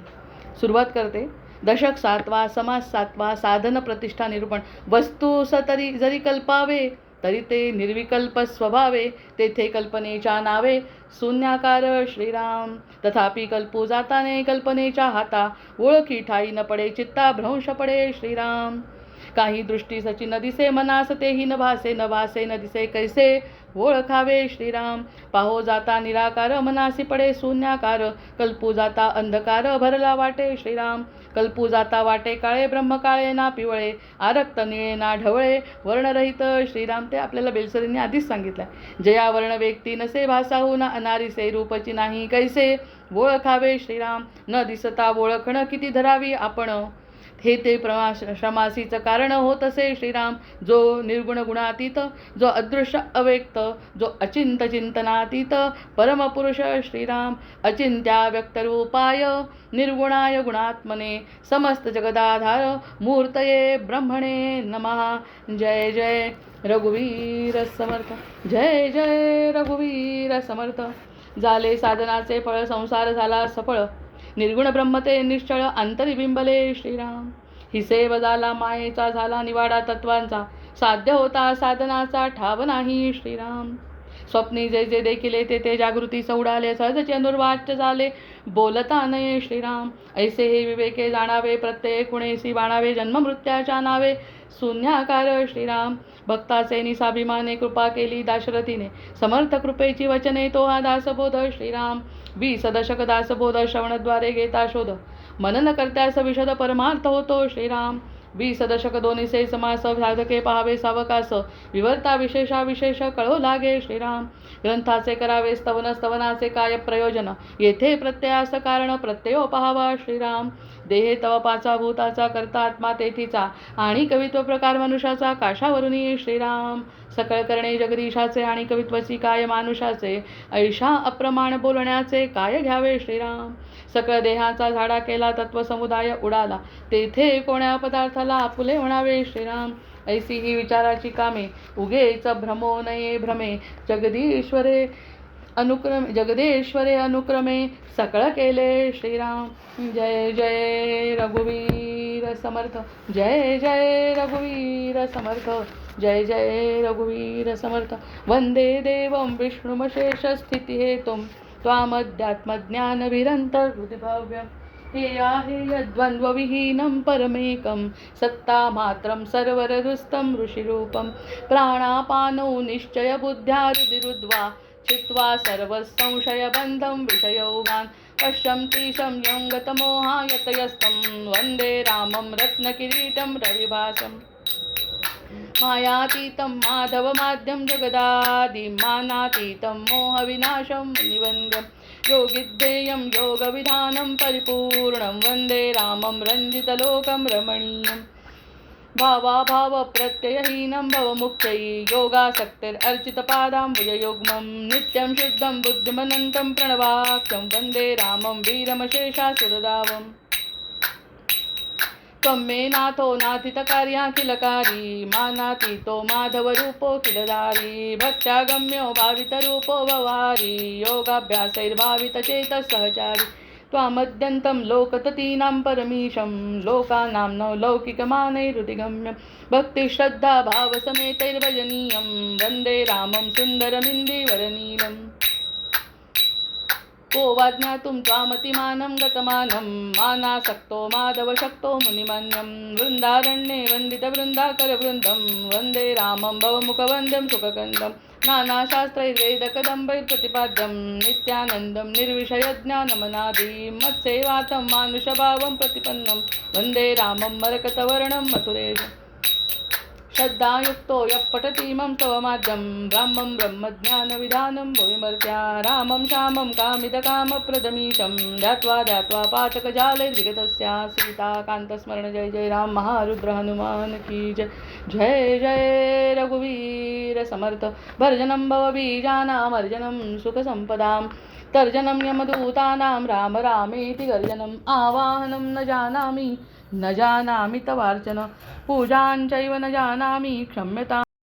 सुरुवात करते. दशक 7वा, समास 7वा, साधन प्रतिष्ठा निरूपण. वस्तू सतरी जरी कल्पावे तरी ते निर्विकल्प स्वभावे, तेथे कल्पनेच्या नावे शून्याकार श्रीराम. तथापि कल्पू जाताने कल्पनेच्या हाता, ओळखी ठाई न पडे चित्ता भ्रंश पडे श्रीराम. काही दृष्टी सची न दिसे मनास, तेही न भासे न दिसे कैसे ओळखावे श्रीराम. पाहो जाता निराकार मनासी पडे शून्याकार, कल्पू जाता अंधकार भरला वाटे श्रीराम. कल्पू जाता वाटे काळे ब्रह्म काळे ना पिवळे, आरक्त निळे ना ढवळे वर्णरहित श्रीराम. ते आपल्याला बेलसरींनी आधीच सांगितलं आहे. जया वर्ण व्यक्ती नसे भासाहू ना अनारिसे, रूपची नाही कैसे ओळखावे श्रीराम. न दिसता ओळखणं किती धरावी आपण, हे ते श्रमासीचं कारण होत असे श्रीराम. जो निर्गुण गुणातीत, जो अदृश्य अव्यक्त, जो अचिंत चिंतनातीत परमपुरुष श्रीराम. अचिंत्या व्यक्तरूपाय निर्गुणाय गुणात्मने, समस्त जगदाधार मूर्तये ब्रह्मणे नमः. जय जय रघुवीर समर्थ, जय जय रघुवीर समर्थ. झाले साधनाचे फळ, संसार झाला सफळ, निर्गुण ब्रह्मते निश्चळ अंतरी बिंबले श्रीराम. ही सेव झाला मायेचा, झाला निवाडा तत्वांचा, साध्य होता साधनाचा ठाव नाही श्रीराम. स्वप्नी जे जे देखिले ते जागृती सौडाले, सहज चंदुर्वाच्य झाले बोलता नये श्रीराम. ऐसे हे विवेके जाणावे, प्रत्येक गुणेसी बाणावे, जन्म मृत्याच्या नावे शून्याकार श्रीराम. भक्ताचे निसाभिमाने कृपा केली दाशरथीने, समर्थ कृपेची वचने तो हा दासबोध श्रीराम. 20 दशक दासबोध श्रवणद्वारे घेता शोध, मनन करत्यास विशद परमार्थ होतो श्रीराम. 20 दशक दोन्हीसे समास साधके पाहावे सावकास विवर्ता विशेषा विशेष कळो लागे श्रीराम. ग्रंथाचे करावे स्तवन स्तवनाचे काय प्रयोजन येथे प्रत्ययास कारण प्रत्ययो पहावा श्रीराम. देहे तव पाचा भूताचा करता आत्मा तेथीचा आणि कवित्व प्रकार मनुष्याचा काशावरून ये श्रीराम. सकळ करणे जगदीशाचे आणि कवित्वची काय मानुषाचे ऐशा अप्रमाण बोलण्याचे काय घ्यावे श्रीराम. सकळ देहाचा झाडा केला तत्वसमुदाय उडाला तेथे कोण्या पदार्थाला आपुले म्हणावे श्रीराम. ऐसी ही विचाराची कामे उगेच भ्रमो नये भ्रमे जगदेश्वरे अनुक्रमे सकळ केले श्रीराम. जय जय रघुवीर समर्थ. जय जय रघुवीर समर्थ. जय जय रघुवीर समर्थ. वंदे देवं विष्णुमशेष स्थितिहेतुं त्वामध्यात्मज्ञानविरन्तहृदिभव्यं. हे आहे यद्वन्द्वविहीनं परमेकं सत्तामात्रं सर्वरदुस्तं ऋषिरूपं. प्राणापानौ निश्चय बुद्ध्या हृदिरुद्ध्वा चित्वा सर्वसंशयबन्धं विषयोगान् पश्यन्ति शम्यं गतमोहायतयस्तं. वन्दे रामं रत्नकिरीटं रविभासम्. मायातीतं माधवमाद्यं जगदादिमानातीतं मोहविनाशं मुनिवन्द्यं. योगिद्धेयं योगविधानं परिपूर्णं वन्दे रामं रञ्जितलोकं रमणीयम्. भावाभावप्रत्ययहीनं भवमुक्त्यै योगासक्तिरर्चितपादाम्बुजयुग्मं. नित्यं शुद्धं बुद्धिमनन्तं प्रणवाख्यं वन्दे रामं वीरमशेषासुरदावम्. त्वं मे नाथो नाथितकार्याखिलकारी मानातीतो माधवरूपो किलधारी. भक्त्या गम्यो भावितरूपो भवारी योगाभ्यासैर्भावितचेतः सहचारी. त्वामद्यन्तं लोकततीनां परमीशं लोकानां न लौकिकमानैरुदिगम्यं. भक्तिश्रद्धा भावसमेतैर्भजनीयं वन्दे रामं सुन्दरमिन्दिवरनीलम्. को वा ज्ञातुं त्वामतिमानं गतमानं मानासक्तो माधवशक्तो मुनिमन्यं. वृन्दारण्ये वन्दितवृन्दाकरवृन्दं वन्दे रामं भवमुखवन्द्यं सुखकन्दं. नानाशास्त्रैर्वेदकदम्बैर्प्रतिपाद्यं नित्यानन्दं निर्विषयज्ञानमनादिं. मत्सेवातं मानुषभावं प्रतिपन्नं वन्दे रामं मरकतवर्णं मथुरेशम्. श्रद्धायुक्तो यः पठतीमं स्तवमाद्यं ब्राह्मं ब्रह्मज्ञानविधानं भुविमर्त्या. रामं श्यामं कामितकामप्रदमीशं ध्यात्वा ध्यात्वा पातकजालैर्विगतस्या. सीताकान्तस्मरण जय जय राम महारुद्र हनुमान की जय. जय जय रघुवीर समर्थ. भर्जनं भवबीजानामर्जनं सुखसम्पदां. तर्जनं यमदूतानां राम रामेति गर्जनम्. आवाहनं न जानामि तवार्चन पूजां चैव न जानामि क्षम्यताम्.